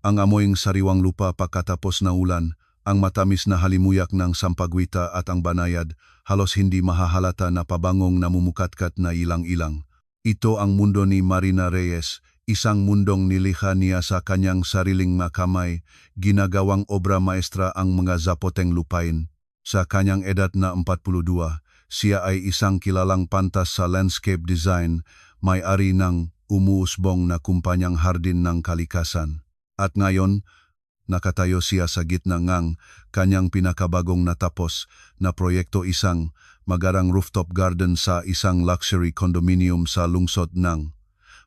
Ang amoyng sariwang lupa pagkatapos na ulan, ang matamis na halimuyak ng sampagwita at ang banayad, halos hindi mahahalata na pabangong namumukatkat na ilang-ilang. Ito ang mundo ni Marina Reyes, isang mundong nilikha niya sa kanyang sariling makamay, ginagawang obra maestra ang mga zapoteng lupain. Sa kanyang edad na 42, siya ay isang kilalang pantas sa landscape design, may-ari ng umuusbong na kumpanyang hardin ng kalikasan. At ngayon, nakatayo siya sa gitna ng kanyang pinakabagong natapos na proyekto, isang magarang rooftop garden sa isang luxury condominium sa lungsod ng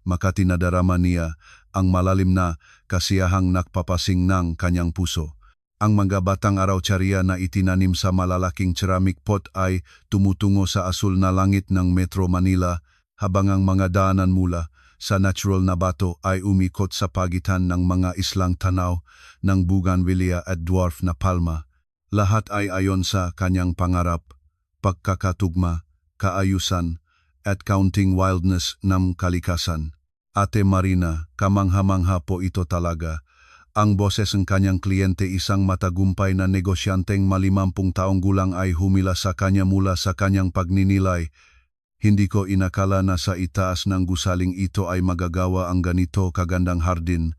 Makati. Nadarama niya ang malalim na kasiyahang nagpapasing ng kanyang puso. Ang mga batang araw-tsaria na itinanim sa malalaking ceramic pot ay tumutungo sa asul na langit ng Metro Manila, habang ang mga daanan mula sa natural na bato ay umikot sa pagitan ng mga islang tanaw ng bougainvillea at dwarf na palma. Lahat ay ayon sa kanyang pangarap, pagkakatugma, kaayusan, at counting wildness ng kalikasan. Ate Marina, kamangha-mangha po ito talaga. Ang boses ng kanyang kliyente, isang matagumpay na negosyanteng 50 taong gulang, ay humila sa kanya mula sa kanyang pagninilay. Hindi ko inakala na sa itaas ng gusaling ito ay magagawa ang ganito kagandang hardin.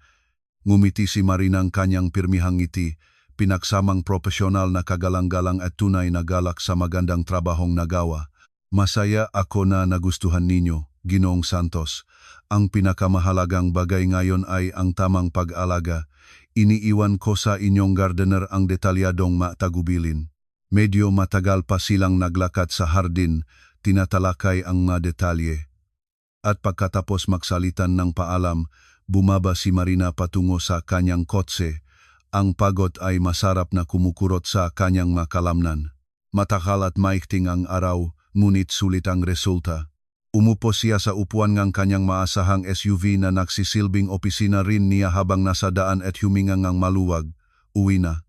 Ngumiti si Marina, ang kanyang pirmihang ngiti, pinagsamang profesional na kagalang-galang at tunay na galak sa magandang trabahong nagawa. Masaya ako na nagustuhan ninyo, Ginoong Santos. Ang pinakamahalagang bagay ngayon ay ang tamang pag-alaga. Iniiwan ko sa inyong gardener ang detalyadong matagubilin. Medyo matagal pa silang naglakad sa hardin, tinatalakay ang mga detalye. At pagkatapos magsalitan ng paalam, bumaba si Marina patungo sa kanyang kotse. Ang pagod ay masarap na kumukurot sa kanyang makalamnan. Matakal at maikting ang araw, ngunit sulit ang resulta. Umupo siya sa upuan ng kanyang maasahang SUV na nagsisilbing opisina rin niya habang nasa daan at huminga ng maluwag. Uwi na.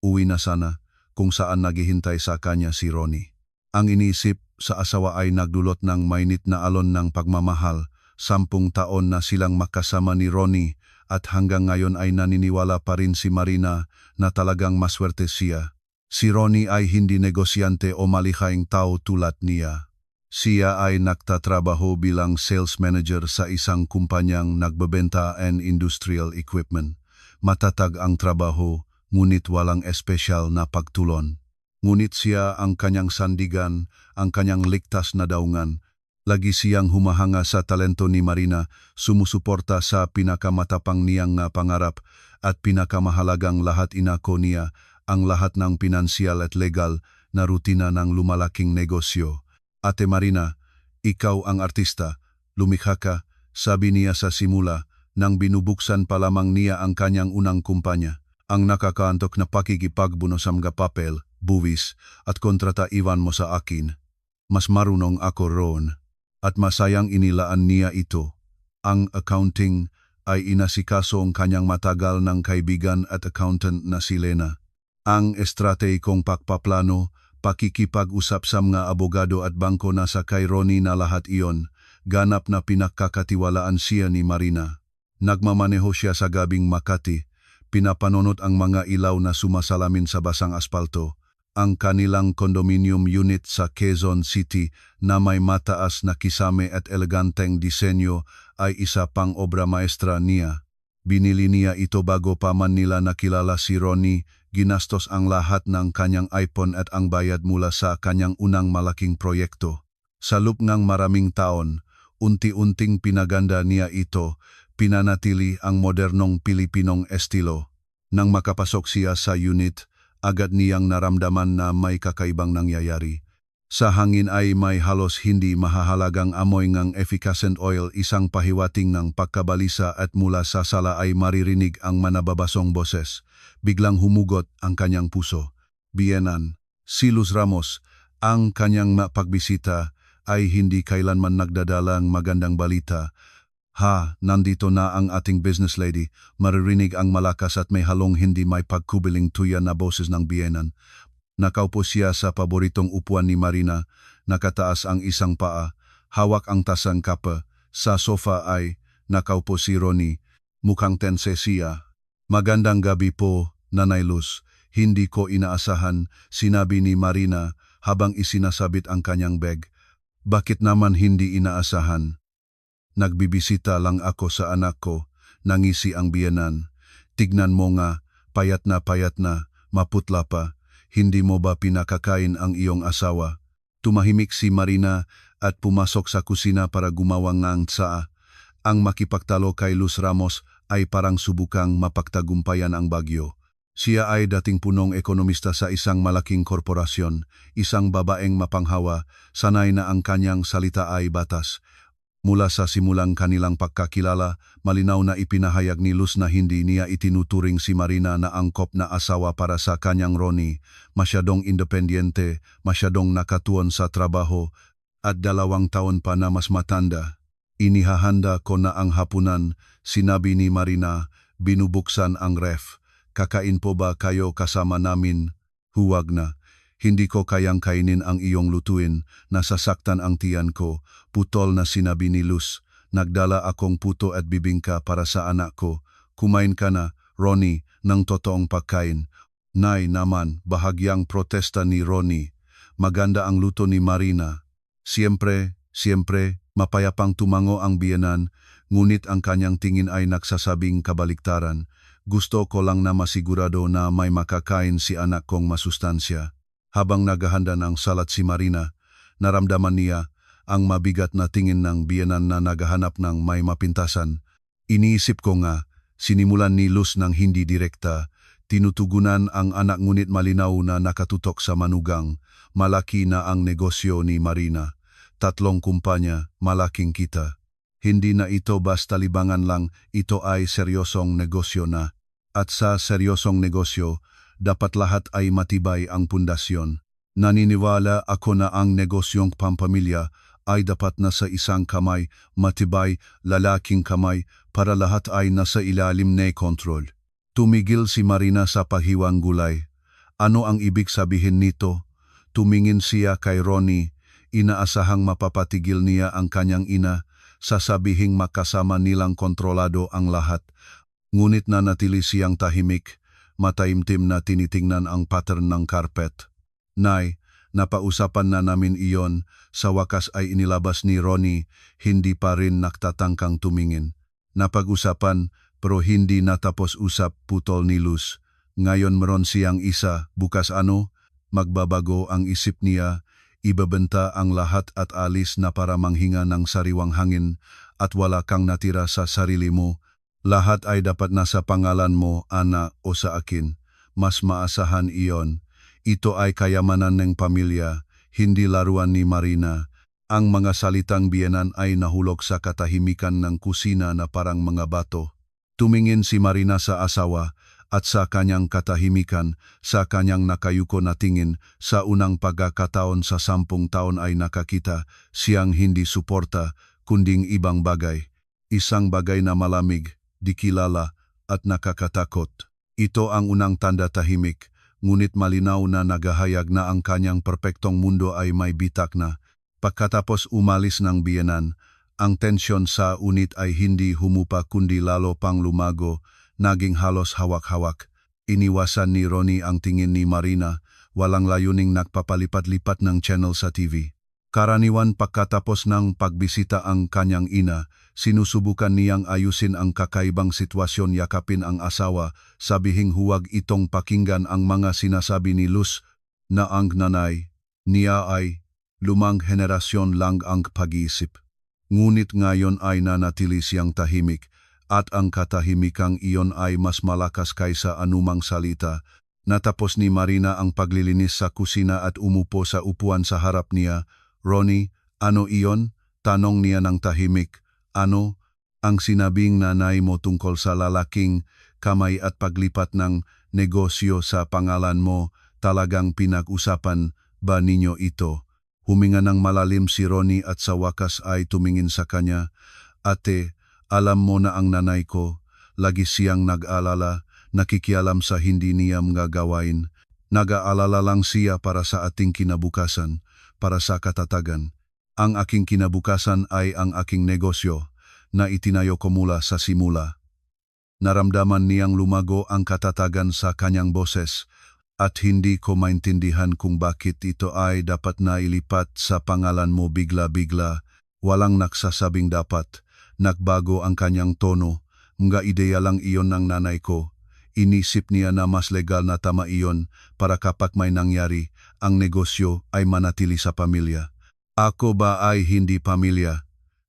Uwi na sana, kung saan naghihintay sa kanya si Ronnie. Ang iniisip sa asawa ay nagdulot ng mainit na alon ng pagmamahal. 10 taon na silang makasama ni Ronnie at hanggang ngayon ay naniniwala pa rin si Marina na talagang maswerte siya. Si Ronnie ay hindi negosyante o malikhaing tao tulad niya. Siya ay nagtatrabaho bilang sales manager sa isang kumpanyang nagbebenta and industrial equipment. Matatag ang trabaho, ngunit walang espesyal na pagtulon. Ngunit siya ang kanyang sandigan, ang kanyang ligtas na daungan. Lagi siyang humahanga sa talento ni Marina, sumusuporta sa pinakamatapang niyang pangarap, at pinakamahalagang lahat, inako niya ang lahat ng pinansyal at legal na rutina ng lumalaking negosyo. Ate Marina, ikaw ang artista, lumikha ka, sabi niya sa simula, nang binubuksan pa lamang niya ang kanyang unang kumpanya. Ang nakakaantok na pakikipagbuno sa mga papel, buwis, at kontrata iwan mo sa akin. Mas marunong ako roon. At masayang inilaan niya ito. Ang accounting ay inasikaso ang kanyang matagal ng kaibigan at accountant na si Lena. Ang estratehikong pagpaplano, pakikipag-usap sa mga abogado at bangko, nasa kay Ronnie na lahat iyon. Ganap na pinakakatiwalaan siya ni Marina. Nagmamaneho siya sa gabing Makati. Pinapanonot ang mga ilaw na sumasalamin sa basang aspalto. Ang kanilang condominium unit sa Quezon City na may mataas na kisame at eleganteng disenyo ay isa pang obra maestra niya. Binili niya ito bago pa man nila nakilala si Ronnie. Ginastos ang lahat ng kanyang iPhone at ang bayad mula sa kanyang unang malaking proyekto. Sa loob ng maraming taon, unti-unting pinaganda niya ito, pinanatili ang modernong Pilipinong estilo. Nang makapasok siya sa unit, agad niyang naramdaman na may kakaibang nangyayari. Sa hangin ay may halos hindi mahahalagang amoy ng effervescent oil, isang pahiwating ng pagkabalisa, at mula sa sala ay maririnig ang manababasong boses. Biglang humugot ang kanyang puso. Bienan, si Luz Ramos, ang kanyang pagbisita, ay hindi kailanman nagdadalang magandang balita. Ha, nandito na ang ating business lady. Maririnig ang malakas at may halong hindi may pagkubiling tuya na boses ng biyenan. Nakaupo siya sa paboritong upuan ni Marina, nakataas ang isang paa, hawak ang tasang kape. Sa sofa ay nakaupo si Ronnie, mukhang tense siya. Magandang gabi po, Nanay Luz. Hindi ko inaasahan, sinabi ni Marina habang isinasabit ang kanyang bag. Bakit naman hindi inaasahan? Nagbibisita lang ako sa anak ko, nangisi ang biyenan. Tignan mo nga, payat na, maputla pa. Hindi mo ba pinakakain ang iyong asawa? Tumahimik si Marina at pumasok sa kusina para gumawa ng tsaa. Ang makipagtalo kay Luz Ramos ay parang subukang mapagtagumpayan ang bagyo. Siya ay dating punong ekonomista sa isang malaking korporasyon, isang babaeng mapanghawa, sanay na ang kanyang salita ay batas. Mula sa simulang kanilang pagkakilala, malinaw na ipinahayag ni Luz na hindi niya itinuturing si Marina na angkop na asawa para sa kanyang Ronnie. Masyadong independyente, masyadong nakatuon sa trabaho, at 2 taon pa na mas matanda. Inihahanda ko na ang hapunan, sinabi ni Marina, binubuksan ang ref. Kakain po ba kayo kasama namin? Huwag na. Hindi ko kayang kainin ang iyong lutuin, nasasaktan ang tiyan ko, putol na sinabi ni Luz. Nagdala akong puto at bibingka para sa anak ko. Kumain ka na, Ronnie, ng totoong pagkain. Nay naman, bahagyang protesta ni Ronnie. Maganda ang luto ni Marina. Siyempre, mapayapang tumango ang biyenan, ngunit ang kanyang tingin ay nagsasabing kabaliktaran. Gusto ko lang na masigurado na may makakain si anak kong masustansya. Habang naghahanda ng salat si Marina, naramdaman niya ang mabigat na tingin ng biyenan na naghahanap ng may mapintasan. Iniisip ko nga, sinimulan ni Luz ng hindi direkta, tinutugunan ang anak ngunit malinaw na nakatutok sa manugang, malaki na ang negosyo ni Marina. 3 kumpanya, malaking kita. Hindi na ito basta libangan lang, ito ay seryosong negosyo na. At sa seryosong negosyo, dapat lahat ay matibay ang pundasyon. Naniniwala ako na ang negosyong pampamilya ay dapat nasa isang kamay, matibay, lalaking kamay, para lahat ay nasa ilalim ng kontrol. Tumigil si Marina sa paghiwang gulay. Ano ang ibig sabihin nito? Tumingin siya kay Ronnie. Inaasahang mapapatigil niya ang kanyang ina, sasabihing makasama nilang kontrolado ang lahat. Ngunit nanatili siyang tahimik, mataimtim na tinitingnan ang pattern ng carpet. Nay, napausapan na namin iyon, sa wakas ay inilabas ni Ronnie, hindi pa rin naktatangkang tumingin. Napag-usapan, pero hindi natapos usap, putol ni Luz. Ngayon meron siyang isa, bukas ano? Magbabago ang isip niya, ibebenta ang lahat at alis na para manghinga ng sariwang hangin at wala kang natira sa sarili mo. Lahat ay dapat nasa pangalan mo, Ana, o sa akin. Mas maasahan iyon. Ito ay kayamanan ng pamilya, hindi laruan ni Marina. Ang mga salitang biyenan ay nahulog sa katahimikan ng kusina na parang mga bato. Tumingin si Marina sa asawa at sa kanyang katahimikan, sa kanyang nakayuko na tingin, sa unang pagkakataon sa 10 taon ay nakakita siyang hindi suporta, kunding ibang bagay. Isang bagay na malamig, di kilala at nakakatakot. Ito ang unang tanda tahimik, ngunit malinaw na naghahayag na ang kanyang perpektong mundo ay may bitak na. Pagkatapos umalis ng biyenan, ang tensyon sa unit ay hindi humupa kundi lalo pang lumago, naging halos hawak-hawak. Iniwasan ni Ronnie ang tingin ni Marina, walang layuning nagpapalipat-lipat ng channel sa TV. Karaniwan pagkatapos ng pagbisita ang kanyang ina, sinusubukan niyang ayusin ang kakaibang sitwasyon, yakapin ang asawa, sabihing huwag itong pakinggan ang mga sinasabi ni Luz na ang nanay niya ay lumang henerasyon lang ang pag-iisip. Ngunit ngayon ay nanatili siyang tahimik at ang katahimikang iyon ay mas malakas kaysa anumang salita. Natapos ni Marina ang paglilinis sa kusina at umupo sa upuan sa harap niya. Ronnie, ano iyon? Tanong niya ng tahimik. Ano? Ang sinabing nanay mo tungkol sa lalaking kamay at paglipat ng negosyo sa pangalan mo, talagang pinag-usapan ba ninyo ito? Huminga ng malalim si Ronnie at sa wakas ay tumingin sa kanya. Ate, alam mo na ang nanay ko, lagi siyang nag-alala, nakikialam sa hindi niya mga gawain. Nag-aalala lang siya para sa ating kinabukasan, para sa katatagan. Ang aking kinabukasan ay ang aking negosyo na itinayo ko mula sa simula. Naramdaman niyang lumago ang katatagan sa kanyang boses at hindi ko maintindihan kung bakit ito ay dapat na ilipat sa pangalan mo bigla-bigla. Walang nagsasabing dapat. Nagbago ang kanyang tono. Mga ideya lang iyon ng nanay ko. Inisip niya na mas legal na tama iyon para kapag may nangyari, ang negosyo ay manatili sa pamilya. Ako ba ay hindi pamilya?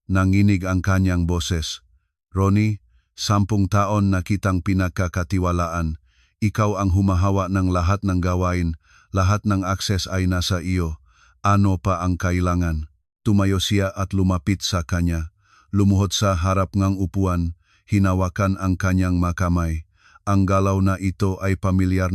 Nanginig ang kanyang boses. Ronnie, 10 taon na kitang pinagkakatiwalaan. Ikaw ang humahawa ng lahat ng gawain, lahat ng akses ay nasa iyo. Ano pa ang kailangan? Tumayo siya at lumapit sa kanya. Lumuhod sa harap ng upuan, hinawakan ang kanyang makamay. Ang galaw na ito ay pamilyar,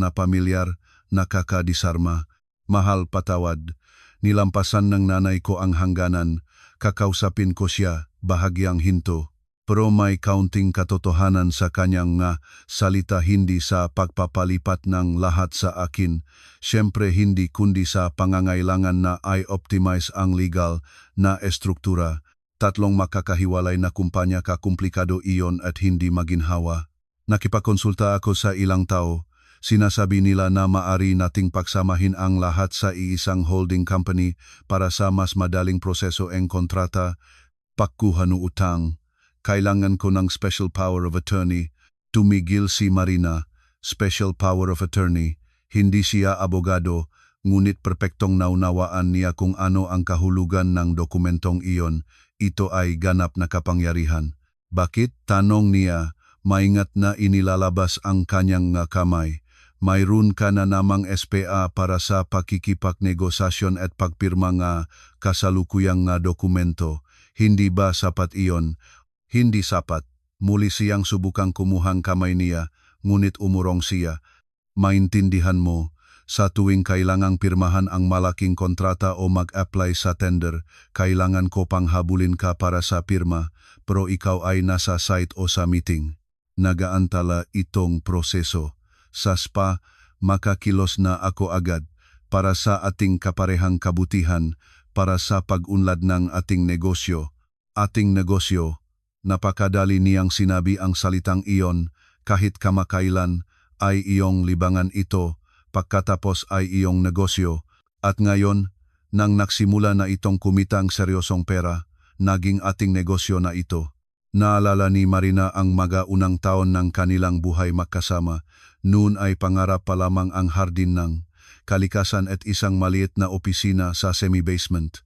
nakakadisarma. Mahal, patawad. Nilampasan ng nanay ko ang hangganan. Kakausapin ko siya, bahagyang hinto. Pero may kaunting katotohanan sa kanyang salita, hindi sa pagpapalipat ng lahat sa akin. Siyempre hindi kundi sa pangangailangan na i-optimize ang legal na estruktura. 3 makakahiwalay na kumpanya, kakumplikado iyon at hindi maginhawa. Nakipakonsulta ako sa ilang tao. Sinasabi nila na maari nating pagsamahin ang lahat sa iisang holding company para sa mas madaling proseso ng kontrata, pagkuha ng utang. Kailangan ko ng special power of attorney. Tumigil si Marina. Special power of attorney. Hindi siya abogado, ngunit perpektong naunawaan niya kung ano ang kahulugan ng dokumentong iyon. Ito ay ganap na kapangyarihan. Bakit? Tanong niya. Maingat na inilalabas ang kanyang kamay. Mayroon ka na namang SPA para sa pakikipagnegosasyon at pagpirma nga kasalukuyang dokumento. Hindi ba sapat iyon? Hindi sapat. Muli siyang subukang kumuhang kamay niya, ngunit umurong siya. Maintindihan mo, sa tuwing kailangang pirmahan ang malaking kontrata o mag-apply sa tender, kailangan ko pang habulin ka para sa pirma, pero ikaw ay nasa site o sa meeting. Nagaantala itong proseso. Sa spa, makakilos na ako agad para sa ating kaparehang kabutihan, para sa pag-unlad ng ating negosyo. Ating negosyo. Napakadali niyang sinabi ang salitang iyon, kahit kamakailan ay iyong libangan ito, pagkatapos ay iyong negosyo, at ngayon, nang nagsimula na itong kumitang seryosong pera, naging ating negosyo na ito. Naalala ni Marina ang mag-unang taon ng kanilang buhay magkasama, noon ay pangarap pa lamang ang hardin ng kalikasan at isang maliit na opisina sa semi-basement.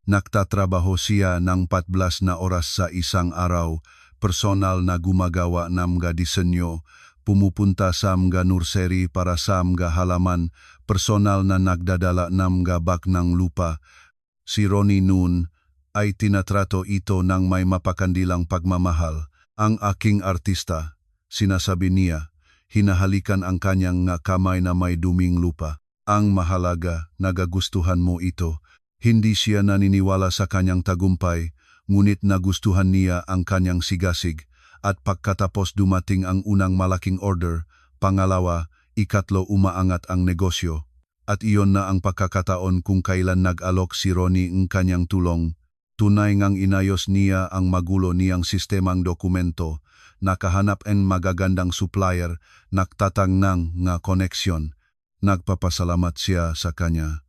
Nagtatrabaho siya ng 14 na oras sa isang araw, personal na gumagawa ng mga disenyo, pumupunta sa mga nursery para sa mga halaman, personal na nagdadala ng mga bak ng lupa. Si Ronnie noon ay tinatrato ito ng may mapakandilang pagmamahal. Ang aking artista, sinasabi niya, hinahalikan ang kanyang kamay na may duming lupa. Ang mahalaga, nagagustuhan mo ito. Hindi siya naniniwala sa kanyang tagumpay, ngunit nagustuhan niya ang kanyang sigasig, at pagkatapos dumating ang unang malaking order, pangalawa, ikatlo umaangat ang negosyo. At iyon na ang pagkakataon kung kailan nag-alok si Ronnie ng kanyang tulong. Tunay ngang inayos niya ang magulo niyang sistemang dokumento, nakahanap ng magagandang supplier, nagtatang ng koneksyon. Nagpapasalamat siya sa kanya.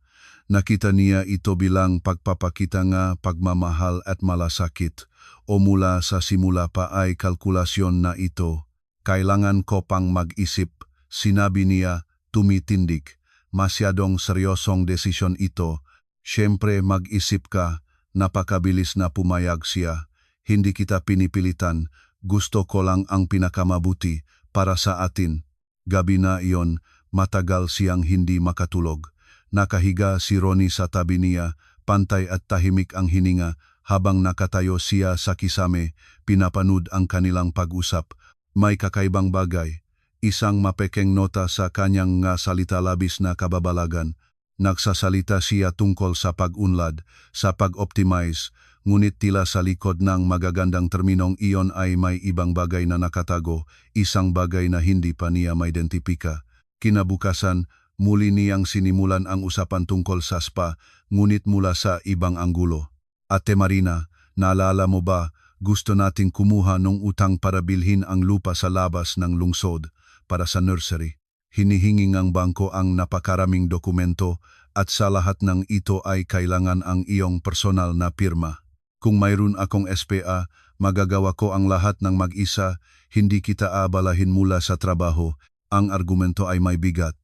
Nakita niya ito bilang pagpapakita nga pagmamahal at malasakit, o mula sa simula pa ay kalkulasyon na ito. Kailangan ko pang mag-isip, sinabi niya, tumitindig. Masyadong seryosong desisyon ito. Siyempre mag-isip ka, napakabilis na pumayag siya. Hindi kita pinipilitan, gusto ko lang ang pinakamabuti para sa atin. Gabi na iyon, matagal siyang hindi makatulog. Nakahiga si Ronnie sa tabi niya, pantay at tahimik ang hininga, habang nakatayo siya sa kisame, pinapanood ang kanilang pag-usap. May kakaibang bagay, isang mapekeng nota sa kanyang salita, labis na kababalagan. Nagsasalita siya tungkol sa pag-unlad, sa pag-optimize, ngunit tila sa likod ng magagandang terminong iyon ay may ibang bagay na nakatago, isang bagay na hindi pa niya maidentifika. Kinabukasan, muli niyang sinimulan ang usapan tungkol sa spa, ngunit mula sa ibang anggulo. Ate Marina, naalala mo ba Gusto nating kumuha ng utang para bilhin ang lupa sa labas ng lungsod para sa nursery. Hinihingi ng bangko ang napakaraming dokumento at sa lahat ng ito ay kailangan ang iyong personal na pirma. Kung mayroon akong SPA, magagawa ko ang lahat ng mag-isa, hindi kita aabalahin mula sa trabaho. Ang argumento ay may bigat.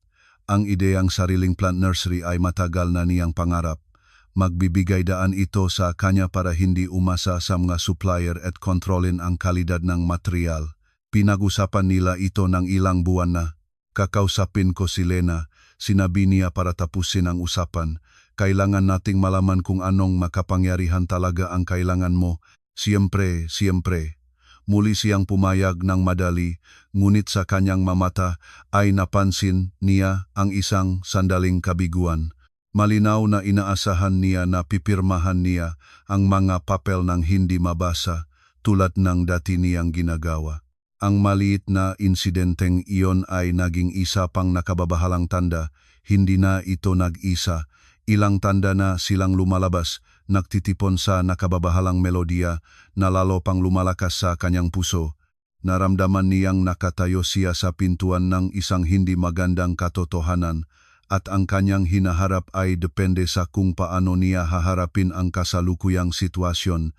Ang ideyang sariling plant nursery ay matagal na niyang pangarap. Magbibigay daan ito sa kanya para hindi umasa sa mga supplier at kontrolin ang kalidad ng material. Pinag-usapan nila ito ng ilang buwan na. Kakausapin ko si Lena, sinabi niya para tapusin ang usapan. Kailangan nating malaman kung anong makapangyarihan talaga ang kailangan mo. Siyempre. Muli siyang pumayag ng madali, ngunit sa kanyang mamata ay napansin niya ang isang sandaling kabiguan. Malinaw na inaasahan niya na pipirmahan niya ang mga papel ng hindi mabasa tulad ng dati niyang ginagawa. Ang maliit na insidenteng iyon ay naging isa pang nakababahalang tanda, hindi na ito nag-isa. Ilang tanda na silang lumalabas, nagtitipon sa nakababahalang melodiya na lalo pang lumalakas sa kanyang puso. Naramdaman niyang nakatayo siya sa pintuan ng isang hindi magandang katotohanan at ang kanyang hinaharap ay depende sa kung paano niya haharapin ang kasalukuyang sitwasyon.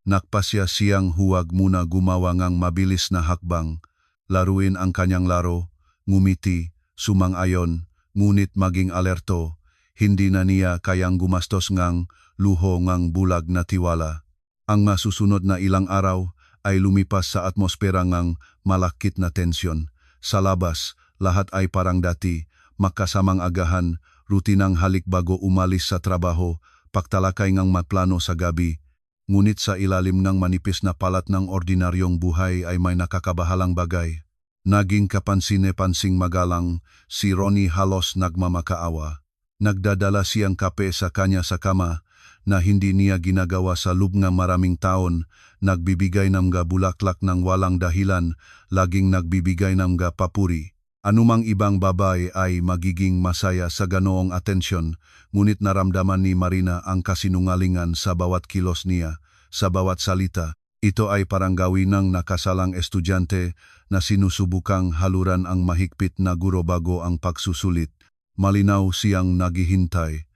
Nakpasya siyang huwag muna gumawa ng mabilis na hakbang, laruin ang kanyang laro, ngumiti, sumang-ayon, ngunit maging alerto, hindi na niya kayang gumastos ng luho ng bulag na tiwala. Ang masusunod na ilang araw ay lumipas sa atmosfera ng malakit na tensyon. Sa labas, lahat ay parang dati, makasamang agahan, rutinang halik bago umalis sa trabaho, pagtalakay ng maplano sa gabi. Ngunit sa ilalim ng manipis na palat ng ordinaryong buhay ay may nakakabahalang bagay. Naging kapansin-pansing magalang, si Ronnie halos nagmamakaawa. Nagdadala siyang kape sa kanya sa kama na hindi niya ginagawa sa loob ng maraming taon, nagbibigay ng bulaklak ng walang dahilan, laging nagbibigay ng papuri. Anumang ibang babae ay magiging masaya sa ganoong atensyon, ngunit naramdaman ni Marina ang kasinungalingan sa bawat kilos niya, sa bawat salita. Ito ay parang gawin ng nakasalang estudyante na sinusubukang haluran ang mahigpit na guro bago ang pagsusulit. Malinaw siyang naghihintay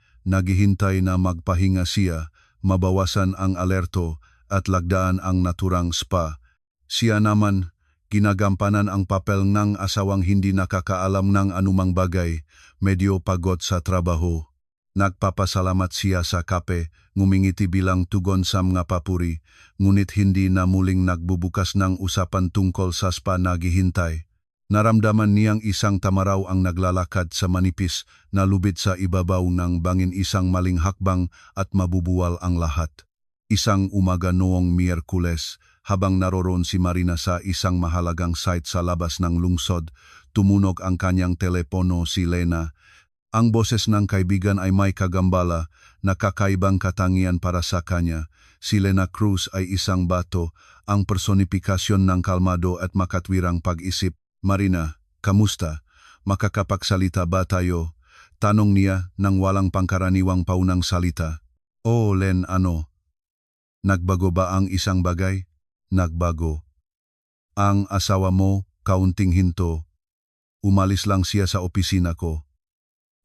na magpahinga siya, mabawasan ang alerto at lagdaan ang naturang spa. Siya naman, ginagampanan ang papel ng asawang hindi nakakaalam ng anumang bagay, medyo pagod sa trabaho. Nagpapasalamat siya sa kape, ngumingiti bilang tugon sa mga papuri, ngunit hindi na muling nagbubukas ng usapan tungkol sa spa naghihintay. Naramdaman niyang isang tamaraw ang naglalakad sa manipis na lubid sa ibabaw ng bangin, isang maling hakbang at mabubuwal ang lahat. Isang umaga noong Miyerkules, habang naroroon si Marina sa isang mahalagang site sa labas ng lungsod, tumunog ang kanyang telepono. Si Lena. Ang boses ng kaibigan ay may kagambala na kakaibang katangian para sa kanya. Si Lena Cruz ay isang bato, ang personifikasyon ng kalmado at makatwirang pag-isip. Marina, kamusta? Makakapagsalita ba tayo? Tanong niya nang walang pangkaraniwang paunang salita. Oh, Len, ano? Nagbago ba ang isang bagay? Nagbago. Ang asawa mo, kaunting hinto. Umalis lang siya sa opisina ko.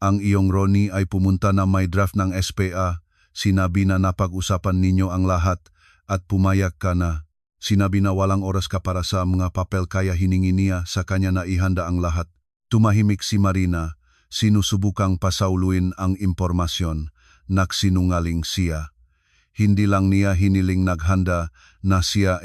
Ang iyong Ronnie ay pumunta na may draft ng SPA. Sinabi na napag-usapan ninyo ang lahat at pumayag ka na. Sinabi na walang oras ka para sa mga papel kaya hiningi niya sa kanya na ihanda ang lahat. Tumahimik si Marina, sinusubukang pasauluin ang impormasyon. Nagsinungaling siya. Hindi lang niya hiniling naghanda na siya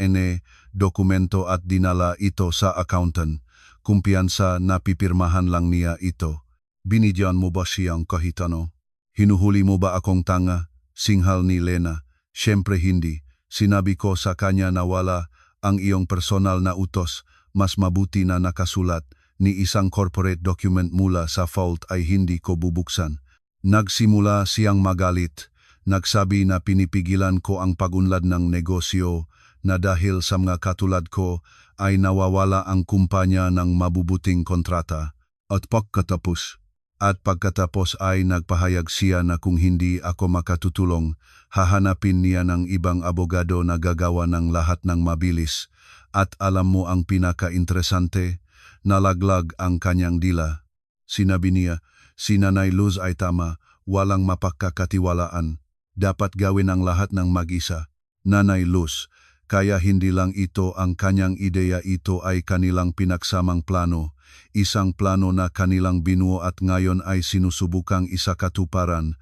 dokumento at dinala ito sa accountant. Kumpiyansa na pipirmahan lang niya ito. Binigyan mo ba siyang kahit ano? Hinuhuli mo ba akong tanga? Singhal ni Lena. Siyempre hindi. Sinabi ko sa kanya na wala ang iyong personal na utos, mas mabuti na nakasulat ni isang corporate document mula sa vault ay hindi ko bubuksan. Nagsimula siyang magalit, nagsabi na pinipigilan ko ang pagunlad ng negosyo na dahil sa mga katulad ko ay nawawala ang kumpanya ng mabubuting kontrata. At pagkatapos, At pagkatapos ay nagpahayag siya na kung hindi ako makatutulong, hahanapin niya ng ibang abogado na gagawa ng lahat ng mabilis. At alam mo ang pinaka-interesante, nalaglag ang kanyang dila. Sinabi niya, si Nanay Luz ay tama, walang mapagkakatiwalaan. Dapat gawin ang lahat ng mag-isa. Nanay Luz, kaya hindi lang ito ang kanyang ideya, ito ay kanilang pinagsamang plano. Isang plano na kanilang binuo at ngayon ay sinusubukang isakatuparan.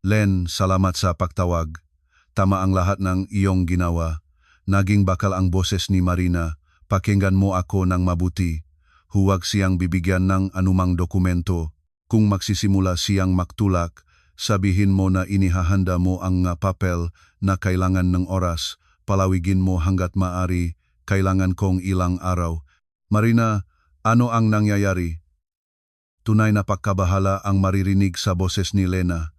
Len, salamat sa pagtawag. Tama ang lahat ng iyong ginawa. Naging bakal ang boses ni Marina. Pakinggan mo ako ng mabuti. Huwag siyang bibigyan ng anumang dokumento. Kung magsisimula siyang magtulak, sabihin mo na inihahanda mo ang papel na kailangan ng oras. Palawigin mo hanggat maaari. Kailangan kong ilang araw. Marina, ano ang nangyayari? Tunay na pagkabahala ang maririnig sa boses ni Lena.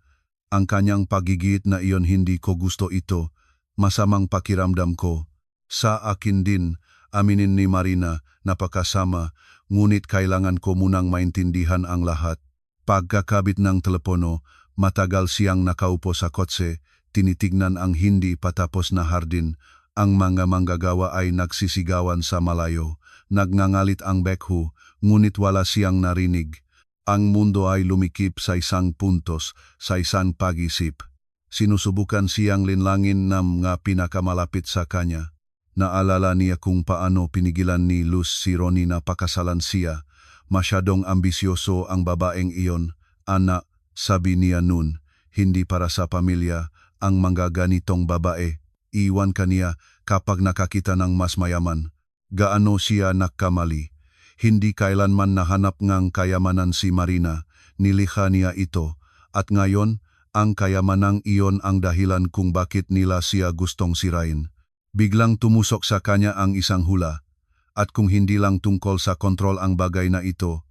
Ang kanyang pagigit na iyon, hindi ko gusto ito. Masamang pakiramdam ko. Sa akin din, aminin ni Marina, napakasama, ngunit kailangan ko munang maintindihan ang lahat. Pagkakabit ng telepono, matagal siyang nakaupo sa kotse, tinitignan ang hindi patapos na hardin. Ang mga manggagawa ay nagsisigawan sa malayo. Nagngangalit ang bekho, ngunit wala siyang narinig. Ang mundo ay lumikip sa isang puntos, sa isang pag-isip. Sinusubukan siyang linlangin ng mga pinakamalapit sa kanya. Naalala niya kung paano pinigilan ni Luz si Ronnie na pakasalan siya. Masyadong ambisyoso ang babaeng iyon. Anak, sabi niya nun, hindi para sa pamilya ang mga ganitong babae. Iwan ka niya kapag nakakita ng mas mayaman. Gaano siya nagkamali. Hindi kailanman nahanap ngang kayamanan si Marina, nilikha niya ito, at ngayon, ang kayamanang iyon ang dahilan kung bakit nila siya gustong sirain. Biglang tumusok sa kanya ang isang hula, at kung hindi lang tungkol sa kontrol ang bagay na ito,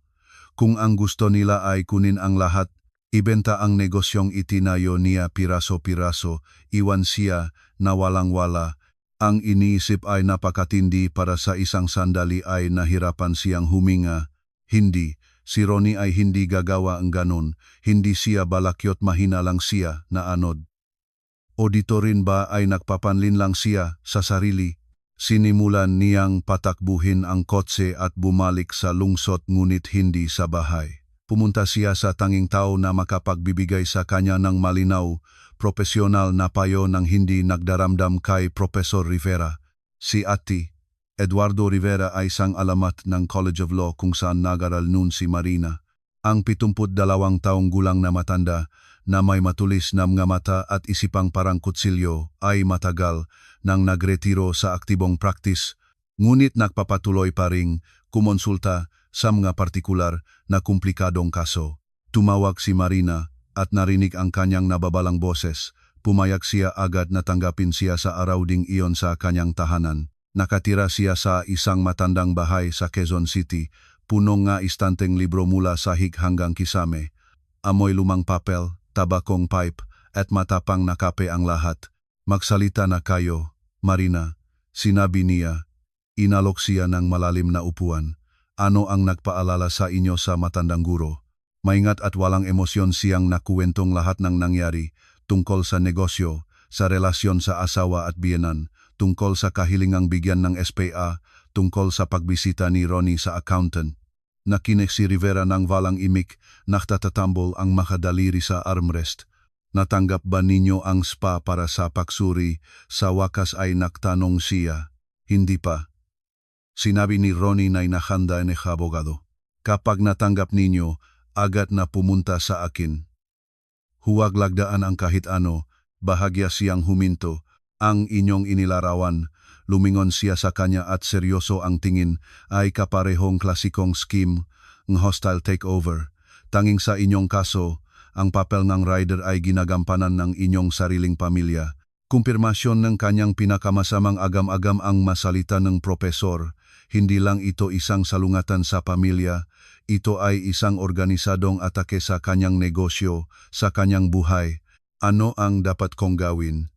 kung ang gusto nila ay kunin ang lahat, ibenta ang negosyong itinayo niya piraso-piraso, iwan siya na walang-wala. Ang iniisip ay napakatindi, para sa isang sandali ay nahirapan siyang huminga. Hindi, si Ronnie ay hindi gagawa ang ganon, hindi siya balakyot, mahina lang siya na anod. O dito rin ba ay nagpapanlin lang siya sa sarili? Sinimulan niyang patakbuhin ang kotse at bumalik sa lungsod, ngunit hindi sa bahay. Pumunta siya sa tanging tao na makapagbibigay sa kanya ng malinaw, propesyonal na payo ng hindi nagdaramdam kay Professor Rivera. Si Ati, Eduardo Rivera, ay isang alamat ng College of Law kung saan nag-aral noon si Marina. Ang 72 taong gulang na matanda, na may matulis na mga mata at isipang parang kutsilyo, ay matagal nang nagretiro sa aktibong practice, ngunit nagpapatuloy pa ring kumonsulta sa mga partikular na komplikadong kaso. Tumawag si Marina at narinig ang kanyang nababalang boses. Pumayag siya agad na tanggapin siya sa araw ding iyon sa kanyang tahanan. Nakatira siya sa isang matandang bahay sa Quezon City, punong nga istanteng libro mula sahig hanggang kisame. Amoy lumang papel, tabakong pipe, at matapang na kape ang lahat. Magsalita na kayo, Marina, sinabi niya. Inalok siya ng malalim na upuan. Ano ang nagpaalala sa inyo sa matandang guro? Maingat at walang emosyon siyang nakuwentong lahat ng nangyari, tungkol sa negosyo, sa relasyon sa asawa at biyenan, tungkol sa kahilingang bigyan ng SPA, tungkol sa pagbisita ni Ronnie sa accountant. Nakinig si Rivera ng walang imik, nakatatambol ang makadaliri sa armrest. Natanggap ba ninyo ang spa para sa pagsuri? Sa wakas ay nagtanong siya. Hindi pa. Sinabi ni Ronnie na inahanda ni abogado. Kapag natanggap ninyo, agad na pumunta sa akin. Huwag lagdaan ang kahit ano, bahagya siyang huminto. Ang inyong inilarawan, lumingon siya sa kanya at seryoso ang tingin, ay kaparehong klasikong scheme, ng hostile takeover. Tanging sa inyong kaso, ang papel ng rider ay ginagampanan ng inyong sariling pamilya. Kumpirmasyon ng kanyang pinakamasamang agam-agam ang masalita ng propesor. Hindi lang ito isang salungatan sa pamilya, ito ay isang organisadong atake sa kanyang negosyo, sa kanyang buhay. Ano ang dapat kong gawin?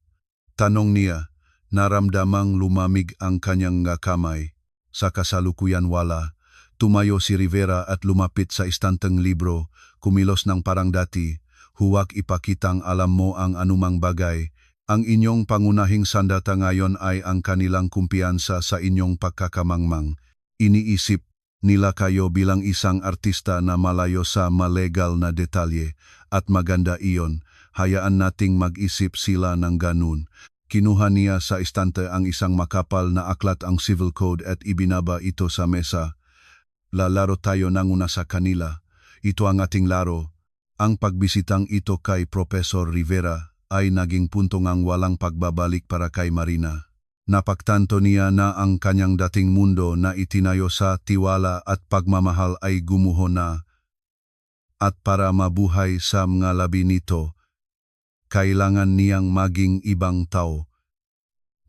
Tanong niya, naramdamang lumamig ang kanyang kamay. Sa kasalukuyan wala. Tumayo si Rivera at lumapit sa istanteng libro, kumilos ng parang dati. Huwag ipakitang alam mo ang anumang bagay. Ang inyong pangunahing sandata ngayon ay ang kanilang kumpiyansa sa inyong pagkakamangmang. Iniisip nila kayo bilang isang artista na malayo sa malegal na detalye, at maganda iyon. Hayaan nating mag-isip sila ng ganun. Kinuha niya sa istante ang isang makapal na aklat, ang Civil Code, at ibinaba ito sa mesa. Lalaro tayo nanguna sa kanila. Ito ang ating laro. Ang pagbisitang ito kay Professor Rivera ay naging punto ngang walang pagbabalik para kay Marina. Napagtanto niya na ang kanyang dating mundo na itinayo sa tiwala at pagmamahal ay gumuho na. At para mabuhay sa mga labi nito, kailangan niyang maging ibang tao.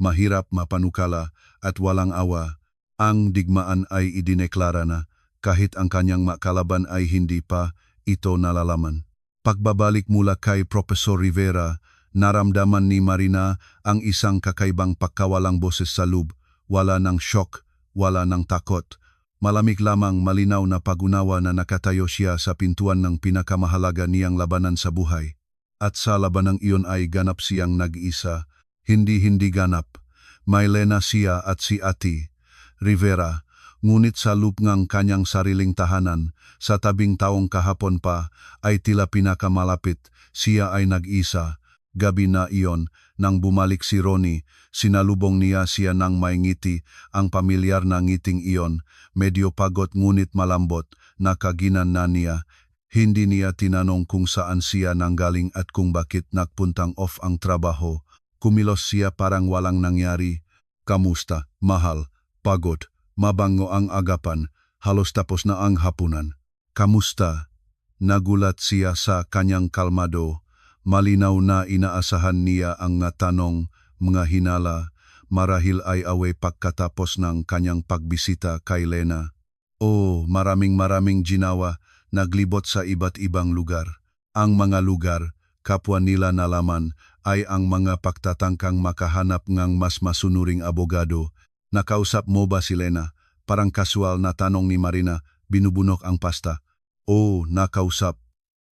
Mahirap mapanukala at walang awa, ang digmaan ay idineklara na, kahit ang kanyang makalaban ay hindi pa ito nalalaman. Pagbabalik mula kay Professor Rivera, naramdaman ni Marina ang isang kakaibang pagkawalang boses sa loob. Wala ng shock, wala ng takot. Malamig lamang, malinaw na pag-unawa na nakatayo siya sa pintuan ng pinakamahalaga niyang labanan sa buhay. At sa labanang iyon ay ganap siyang nag-isa, hindi ganap. May Lena siya at si Ati Rivera, ngunit sa loob ng kanyang sariling tahanan, sa tabing taong kahapon pa, ay tila pinakamalapit, siya ay nag-isa. Gabi na iyon, nang bumalik si Ronnie, sinalubong niya siya ng may ngiti, ang pamilyar na ngiting iyon, medyo pagod ngunit malambot, nakaginan na niya. Hindi niya tinanong kung saan siya nanggaling at kung bakit nagpuntang off ang trabaho. Kumilos siya parang walang nangyari. Kamusta, mahal? Pagod. Mabango ang agapan. Halos tapos na ang hapunan. Kamusta? Nagulat siya sa kanyang kalmado. Malinaw na inaasahan niya ang tanong, mga hinala. Marahil ay away pagkatapos ng kanyang pagbisita kay Lena. Oh, maraming ginawa. Naglibot sa iba't ibang lugar. Ang mga lugar, kapwa nila nalaman, ay ang mga pagtatangkang makahanap ng mas masunuring abogado. Nakausap mo ba si Lena? Parang kasual na tanong ni Marina, binubunok ang pasta. Oh, nakausap.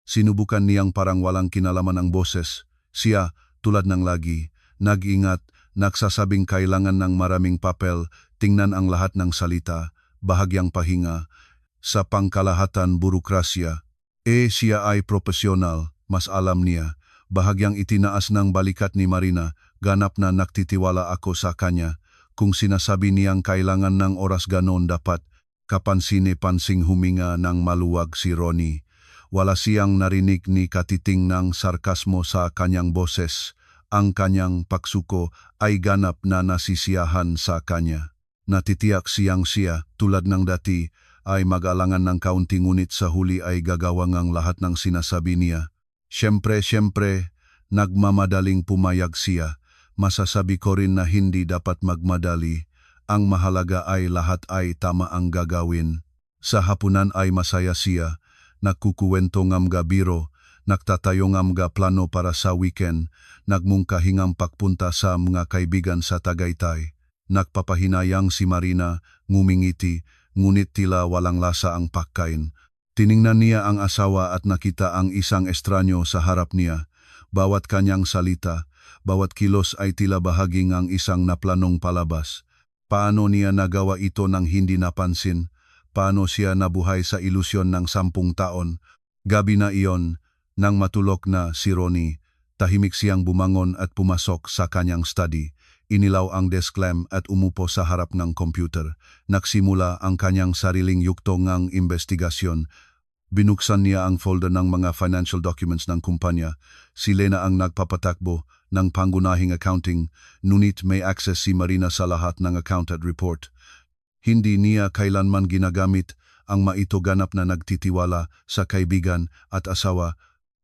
Sinubukan niyang parang walang kinalaman ang boses. Siya, tulad ng lagi, nag-ingat, nagsasabing kailangan ng maraming papel, tingnan ang lahat ng salita, bahagyang pahinga. Sa pangkalahatan burokrasya, siya ay profesional, mas alam niya. Bahagyang itinaas ng balikat ni Marina, ganap na nagtitiwala ako sa kanya. Kung sinasabi niyang kailangan ng oras ganon dapat, kapansin-pansing huminga ng maluwag si Ronnie. Wala siyang narinig ni katiting ng sarkasmo sa kanyang boses. Ang kanyang pagsuko ay ganap na nasisiyahan sa kanya. Natitiyak siyang siya, tulad ng dati, ay mag-alangan ng kaunti ngunit sa huli ay gagawang ang lahat ng sinasabi niya. Siyempre, nagmamadaling pumayag siya. Masasabi ko rin na hindi dapat magmadali. Ang mahalaga ay lahat ay tama ang gagawin. Sa hapunan ay masaya siya. Nagkukuwento ng mga biro, nagtatayo ng mga plano para sa weekend, nagmungkahingang pagpunta sa mga kaibigan sa Tagaytay. Nagpapahinayang si Marina, ngumingiti, ngunit tila walang lasa ang pagkain. Tiningnan niya ang asawa at nakita ang isang estranyo sa harap niya. Bawat kanyang salita, bawat kilos ay tila bahagi ng isang naplanong palabas. Paano niya nagawa ito nang hindi napansin? Paano siya nabuhay sa ilusyon ng 10 taon? Gabi na iyon, nang matulog na si Ronnie, tahimik siyang bumangon at pumasok sa kanyang study. Inilaw ang desk lamp at umupo sa harap ng computer. Nagsimula ang kanyang sariling yugto ng investigasyon. Binuksan niya ang folder ng mga financial documents ng kumpanya. Si Lena ang nagpapatakbo ng pangunahing accounting, ngunit may access si Marina sa lahat ng account at report. Hindi niya kailanman ginagamit ang maitoganap na nagtitiwala sa kaibigan at asawa.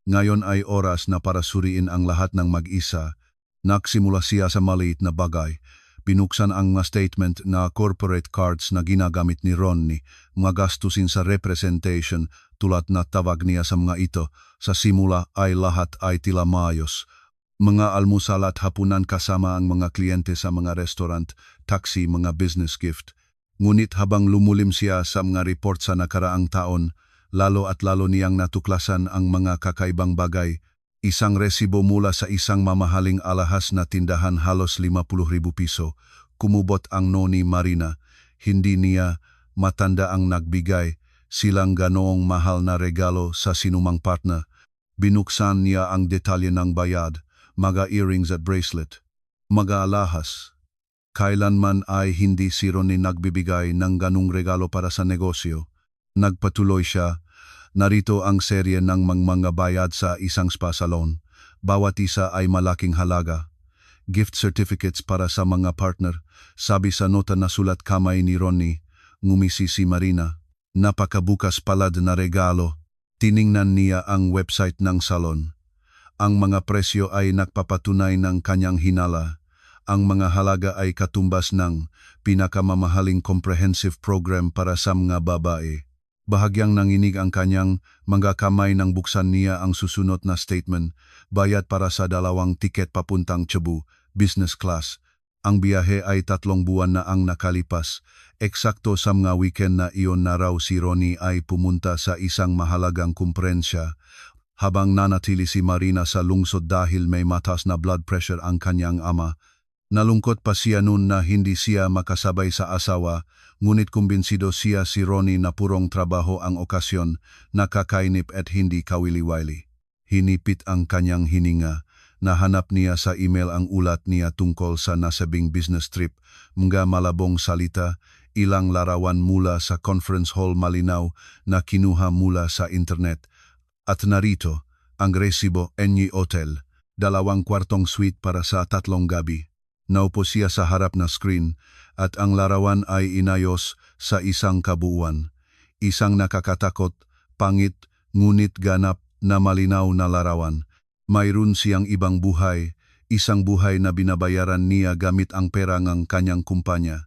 Ngayon ay oras na para suriin ang lahat ng mag-isa. Nagsimula siya sa maliit na bagay. Binuksan ang mga statement na corporate cards na ginagamit ni Ronnie, mga gastusin sa representation tulad na tawag niya sa mga ito. Sa simula ay lahat ay tila maayos. Mga almusal at hapunan kasama ang mga kliyente sa mga restaurant, taxi, mga business gift. Ngunit habang lumulim siya sa mga report sa nakaraang taon, lalo at lalo niyang natuklasan ang mga kakaibang bagay. Isang resibo mula sa isang mamahaling alahas na tindahan halos 50,000 piso. Kumubot ang Noni Marina. Hindi niya matanda ang nagbigay silang ganoong mahal na regalo sa sinumang partner. Binuksan niya ang detalye ng bayad, mga earrings at bracelet, mga alahas. Kailanman ay hindi si Ronnie nagbibigay ng ganung regalo para sa negosyo. Nagpatuloy siya. Narito ang serye ng mga bayad sa isang spa salon. Bawat isa ay malaking halaga. Gift certificates para sa mga partner. Sabi sa nota na sulat kamay ni Ronnie, ngumisi si Marina. Napakabukas palad na regalo. Tiningnan niya ang website ng salon. Ang mga presyo ay nagpapatunay ng kanyang hinala. Ang mga halaga ay katumbas ng pinakamamahaling comprehensive program para sa mga babae. Bahagyang nanginig ang kanyang mga kamay nang buksan niya ang susunod na statement, bayad para sa 2 tiket papuntang Cebu, business class. Ang biyahe ay 3 buwan na ang nakalipas. Eksakto sa mga weekend na iyon na raw si Ronnie ay pumunta sa isang mahalagang kumprensya. Habang nanatili si Marina sa lungsod dahil may mataas na blood pressure ang kanyang ama. Nalungkot pa siya noon na hindi siya makasabay sa asawa, ngunit kumbinsido siya si Ronnie na purong trabaho ang okasyon, nakakainip at hindi kawili-wili. Hinipit ang kanyang hininga. Nahanap niya sa email ang ulat niya tungkol sa nasabing business trip, mga malabong salita, ilang larawan mula sa conference hall malinaw na kinuha mula sa internet. At narito, ang resibo Enyi Hotel, 2 kwartong suite para sa 3 gabi. Naupo siya sa harap na screen at ang larawan ay inayos sa isang kabuuan. Isang nakakatakot, pangit, ngunit ganap na malinaw na larawan. Mayroon siyang ibang buhay, isang buhay na binabayaran niya gamit ang pera ng kanyang kumpanya.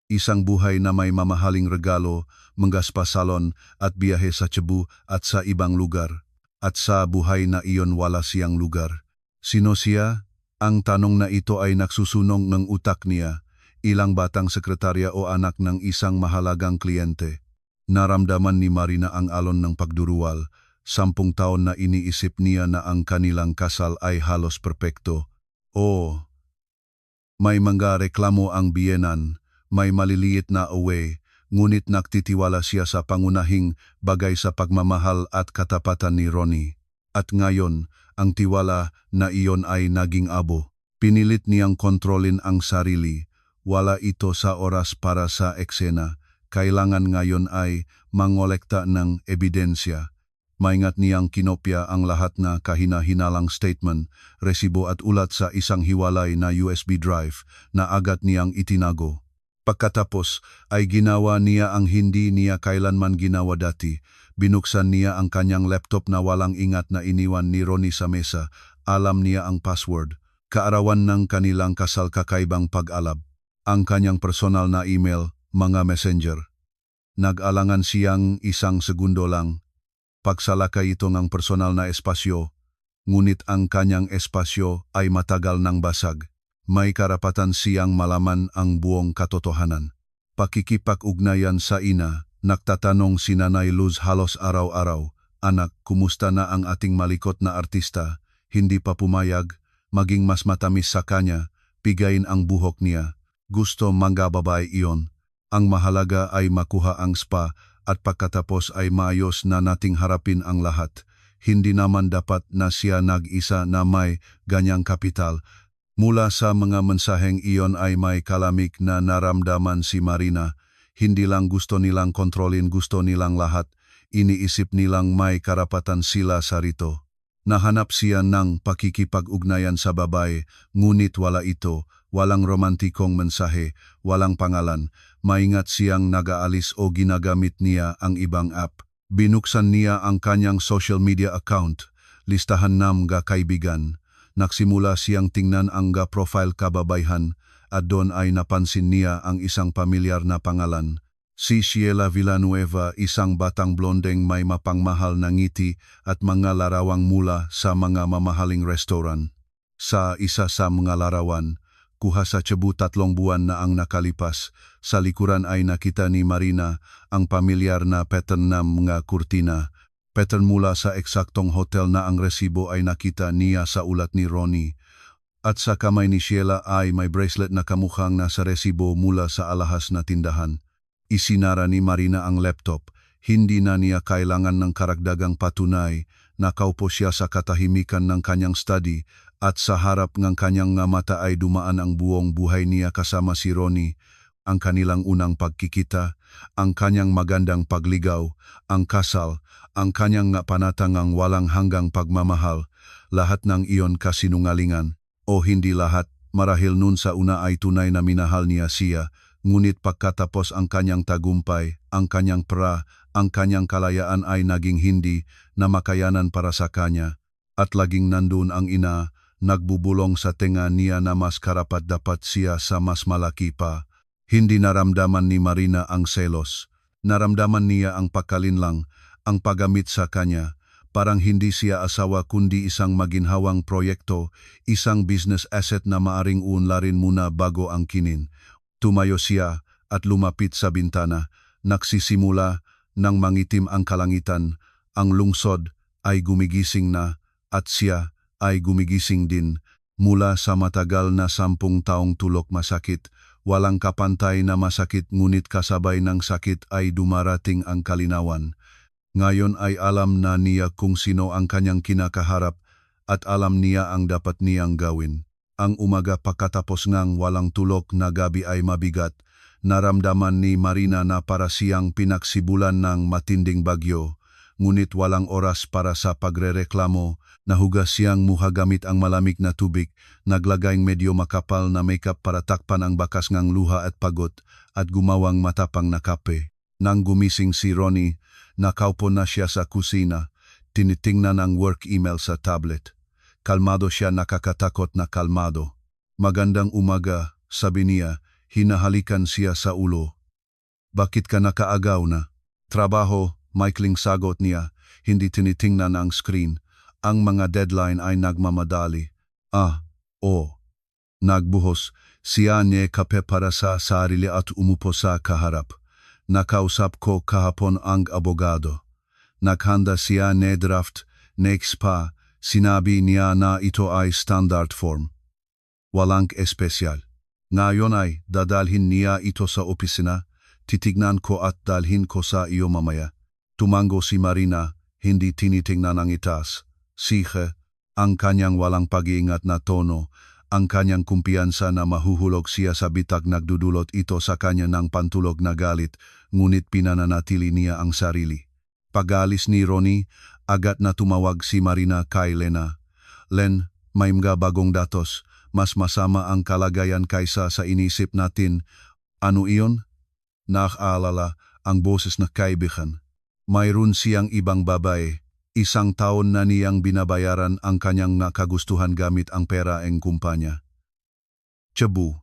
Isang buhay na may mamahaling regalo, mga spa salon at biyahe sa Cebu at sa ibang lugar. At sa buhay na iyon wala siyang lugar. Sino siya? Ang tanong na ito ay nagsusunong ng utak niya, ilang batang sekretarya o anak ng isang mahalagang kliyente. Naramdaman ni Marina ang alon ng pagduruwal. 10 taon na iniisip niya na ang kanilang kasal ay halos perpekto. Oo, may mga reklamo ang biyenan, may maliliit na away, ngunit nagtitiwala siya sa pangunahing bagay sa pagmamahal at katapatan ni Ronnie. At ngayon, ang tiwala na iyon ay naging abo. Pinilit niyang kontrolin ang sarili. Wala ito sa oras para sa eksena. Kailangan ngayon ay mangolekta ng ebidensya. Maingat niyang kinopya ang lahat na kahina-hinalang statement, resibo at ulat sa isang hiwalay na USB drive na agad niyang itinago. Pagkatapos ay ginawa niya ang hindi niya kailanman ginawa dati. Binuksan niya ang kanyang laptop na walang ingat na iniwan ni Ronnie sa mesa. Alam niya ang password. Kaarawan ng kanilang kasal kakaibang pag-alab. Ang kanyang personal na email, mga messenger. Nag-alangan siyang 1 segundo lang. Pagsalakay ito ng personal na espasyo, ngunit ang kanyang espasyo ay matagal ng basag. May karapatan siyang malaman ang buong katotohanan. Pakikipag-ugnayan sa ina. Nagtatanong si Nanay Luz halos araw-araw, anak, kumusta na ang ating malikot na artista? Hindi pa pumayag, maging mas matamis sa kanya, pigayin ang buhok niya. Gusto mga babae iyon. Ang mahalaga ay makuha ang spa at pagkatapos ay maayos na nating harapin ang lahat. Hindi naman dapat na siya nag-isa na may ganyang kapital. Mula sa mga mensaheng iyon ay may kalamik na naramdaman si Marina. Hindi lang gusto nilang kontrolin, gusto nilang lahat. Iniisip nilang may karapatan sila sa rito. Nahanap siya ng pakikipag-ugnayan sa babae, ngunit wala ito, walang romantikong mensahe, walang pangalan. Maingat siyang nag-aalis o ginagamit niya ang ibang app. Binuksan niya ang kanyang social media account, listahan ng mga kaibigan. Nagsimula siyang tingnan ang profile kababayhan, at doon ay napansin niya ang isang pamilyar na pangalan. Si Sheila Villanueva, isang batang blondeng may mapangmahal na ngiti at mga larawang mula sa mga mamahaling restaurant. Sa isa sa mga larawan, pagkuha sa Cebu 3 buwan na ang nakalipas. Sa likuran ay nakita ni Marina ang pamilyar na pattern ng mga kurtina. Pattern mula sa eksaktong hotel na ang resibo ay nakita niya sa ulat ni Ronnie. At sa kamay ni Sheila ay may bracelet na kamukhang nasa resibo mula sa alahas na tindahan. Isinara ni Marina ang laptop. Hindi na niya kailangan ng karagdagang patunay. Nakaupo siya sa katahimikan ng kanyang study at sa harap ng kanyang mata ay dumaan ang buong buhay niya kasama si Ronnie. Ang kanilang unang pagkikita, ang kanyang magandang pagligaw, ang kasal, ang kanyang panatangang walang hanggang pagmamahal, lahat ng iyon kasinungalingan. O hindi lahat, marahil nun sa una ay tunay na minahal niya siya, ngunit pagkatapos ang kanyang tagumpay, ang kanyang ang kanyang kalayaan ay naging hindi na makayanan para sa kanya. At laging nandun ang ina, nagbubulong sa tenga niya na mas karapat-dapat siya sa mas malaki pa. Hindi naramdaman ni Marina ang selos. Naramdaman niya ang pagkalinlang, ang paggamit sa kanya. Parang hindi siya asawa kundi isang maginhawang proyekto, isang business asset na maaring uunlarin muna bago ang kinin. Tumayo siya at lumapit sa bintana. Nagsisimula nang mangitim ang kalangitan. Ang lungsod ay gumigising na at siya ay gumigising din. Mula sa matagal na 10 taong tulok masakit, walang kapantay na masakit ngunit kasabay ng sakit ay dumarating ang kalinawan. Ngayon ay alam na niya kung sino ang kanyang kinakaharap at alam niya ang dapat niyang gawin. Ang umaga pagkatapos ngang walang tulog na gabi ay mabigat, naramdaman ni Marina na para siyang pinaksibulan ng matinding bagyo, ngunit walang oras para sa pagrereklamo. Nahugas siyang muha gamit ang malamig na tubig, naglagay medyo makapal na makeup para takpan ang bakas ngang luha at pagod, at gumawang matapang na kape. Nang gumising si Ronnie, nakaupo na siya sa kusina, tinitingnan ang work email sa tablet. Kalmado siya, nakakatakot na kalmado. Magandang umaga, sabi niya. Hinahalikan siya sa ulo. Bakit ka nakaagaw na? Trabaho, maikling sagot niya, hindi tinitingnan ang screen. Ang mga deadline ay nagmamadali. Nagbuhos, siya niya kape para sa sarili at umupo sa kaharap. Nakausap ko kahapon ang abogado. Naghanda siya ne draft, next pa, sinabi niya na ito ay standard form. Walang espesyal. Ngayon ay dadalhin niya ito sa opisina, titignan ko at dalhin ko sa iyo mamaya. Tumango si Marina, hindi tinitingnan ang itaas. Sige, ang kanyang walang pag-iingat na tono, ang kanyang kumpiyansa na mahuhulog siya sa bitag nagdudulot ito sa kanya ng pantulog na galit, ngunit pinananatili niya ang sarili. Pag-alis ni Ronnie, agad na tumawag si Marina kay Lena. Len, may mga bagong datos. Mas masama ang kalagayan kaysa sa inisip natin. Ano iyon? Nakaalala ang boses na kaibigan. Mayroon siyang ibang babae. 1 taon na niyang binabayaran ang kanyang nakagustuhan gamit ang pera ng kumpanya. Cebu.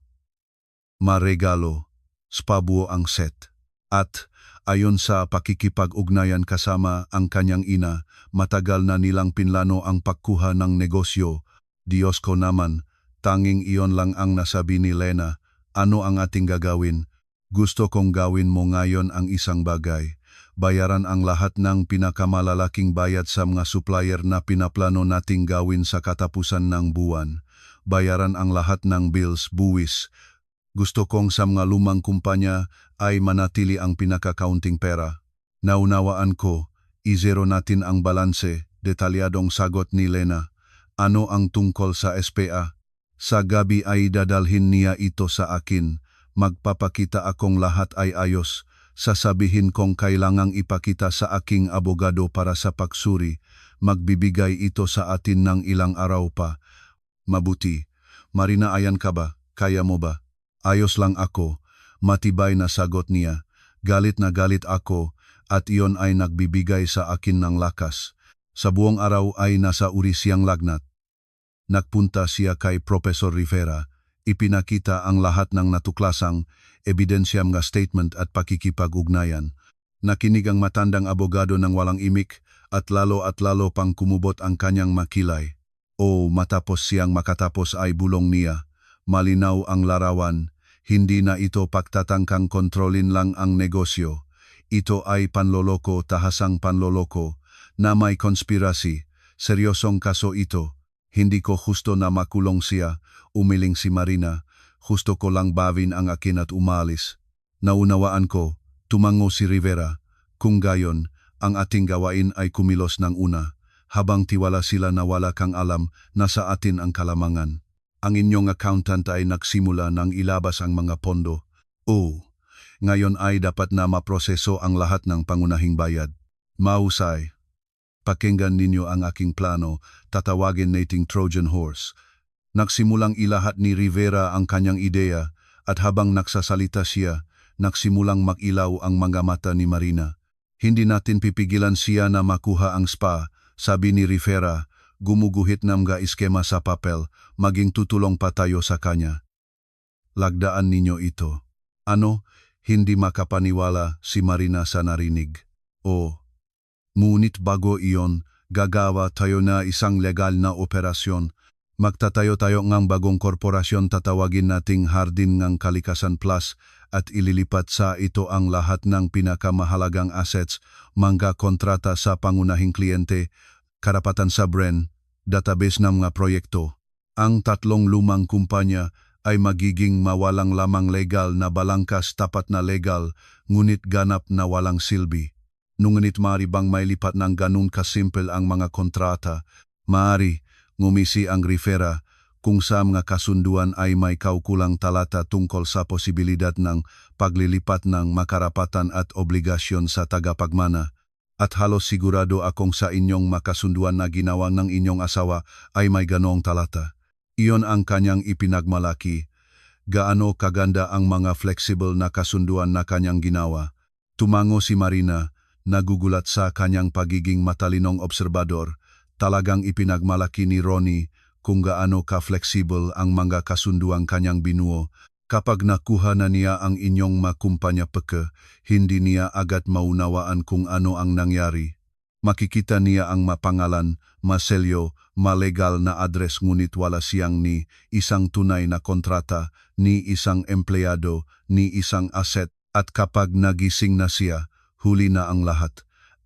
Maregalo. Spabuo ang set. At ayon sa pakikipag-ugnayan kasama ang kanyang ina, matagal na nilang pinlano ang pagkuha ng negosyo. Diyos ko naman, tanging iyon lang ang nasabi ni Lena. Ano ang ating gagawin? Gusto kong gawin mo ngayon ang isang bagay. Bayaran ang lahat ng pinakamalalaking bayad sa mga supplier na pinaplano nating gawin sa katapusan ng buwan. Bayaran ang lahat ng bills, buwis. Gusto kong sa mga lumang kumpanya ay manatili ang pinaka-counting pera. Naunawaan ko, i-zero natin ang balanse, detalyadong sagot ni Lena. Ano ang tungkol sa SPA? Sa gabi ay dadalhin niya ito sa akin. Magpapakita akong lahat ay ayos. Sasabihin kong kailangang ipakita sa aking abogado para sa pagsuri. Magbibigay ito sa atin ng ilang araw pa. Mabuti. Marina, ayan ka ba? Kaya mo ba? Ayos lang ako. Matibay na sagot niya. Galit na galit ako at iyon ay nagbibigay sa akin ng lakas. Sa buong araw ay nasa uri siyang lagnat. Nagpunta siya kay Professor Rivera, ipinakita ang lahat ng natuklasang ebidensya, mga statement at pakikipag-ugnayan. Nakinig ang matandang abogado ng walang imik at lalo pang kumubot ang kanyang makilay. Matapos siyang makatapos ay bulong niya. malinaw ang larawan, hindi na ito pagtatangkang kontrolin lang ang negosyo. Ito ay panloloko, tahasang panloloko, na may konspirasi. Seryosong kaso ito. Hindi ko husto na makulong siya, umiling si Marina. Husto ko lang bawin ang akin at umalis. Naunawaan ko, tumango si Rivera. Kung gayon, ang ating gawain ay kumilos ng una. Habang tiwala sila na wala kang alam, nasa atin ang kalamangan. Ang inyong accountant ay nagsimula ng ilabas ang mga pondo. Ngayon ay dapat na maproseso ang lahat ng pangunahing bayad. Mahusay. Pakinggan ninyo ang aking plano, tatawagin nating Trojan Horse. Nagsimulang ilahat ni Rivera ang kanyang ideya at habang nagsasalita siya, nagsimulang mag-ilaw ang mga mata ni Marina. Hindi natin pipigilan siya na makuha ang spa, sabi ni Rivera, gumuguhit ng mga iskema sa papel, maging tutulong pa tayo sa kanya. Lagdaan ninyo ito. Ano? Hindi makapaniwala si Marina sa narinig. Ngunit bago iyon, gagawa tayo na isang legal na operasyon. Magtatayo tayo ng bagong korporasyon, tatawagin nating Hardin ng Kalikasan Plus at ililipat sa ito ang lahat ng pinakamahalagang assets, mga kontrata sa pangunahing kliyente, karapatan sa brand, database ng mga proyekto. Ang tatlong lumang kumpanya ay magiging mawalang lamang legal na balangkas, tapat na legal, ngunit ganap na walang silbi. Ngunit maaari bang may lipat ng ganun kasimple ang mga kontrata? Maaari, ngumisi ang Rivera, kung sa mga kasunduan ay may kaukulang talata tungkol sa posibilidad ng paglilipat ng makarapatan at obligasyon sa tagapagmana. At halos sigurado akong sa inyong makasunduan na ginawa ng inyong asawa ay may ganong talata. Iyon ang kanyang ipinagmalaki. Gaano kaganda ang mga flexible na kasunduan na kanyang ginawa. Tumango si Marina, nagugulat sa kanyang pagiging matalinong obserbador. Talagang ipinagmalaki ni Ronnie kung gaano ka-flexible ang mga kasunduang kanyang binuo. Kapag nakuha na niya ang inyong makumpanya peke, hindi niya agad maunawaan kung ano ang nangyari. Makikita niya ang mapangalan, maselyo, malegal na address ngunit wala siyang ni isang tunay na kontrata, ni isang empleyado, ni isang asset. At kapag nagising na siya, huli na ang lahat.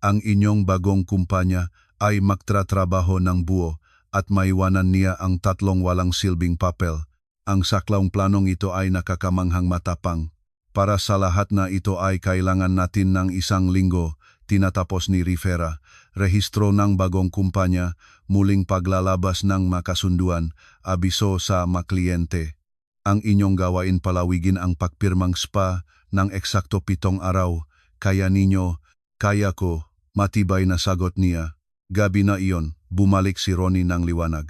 Ang inyong bagong kumpanya ay magtratrabaho ng buo at maiwanan niya ang tatlong walang silbing papel. Ang saklawng planong ito ay nakakamanghang matapang. Para sa lahat na ito ay kailangan natin ng 1 linggo, tinatapos ni Rivera. Rehistro ng bagong kumpanya, muling paglalabas ng makasunduan, abiso sa makliyente. Ang inyong gawain palawigin ang pagpirmang spa ng eksakto 7 araw. Kaya ninyo, kaya ko, matibay na sagot niya. Gabi na iyon, bumalik si Ronnie ng liwanag.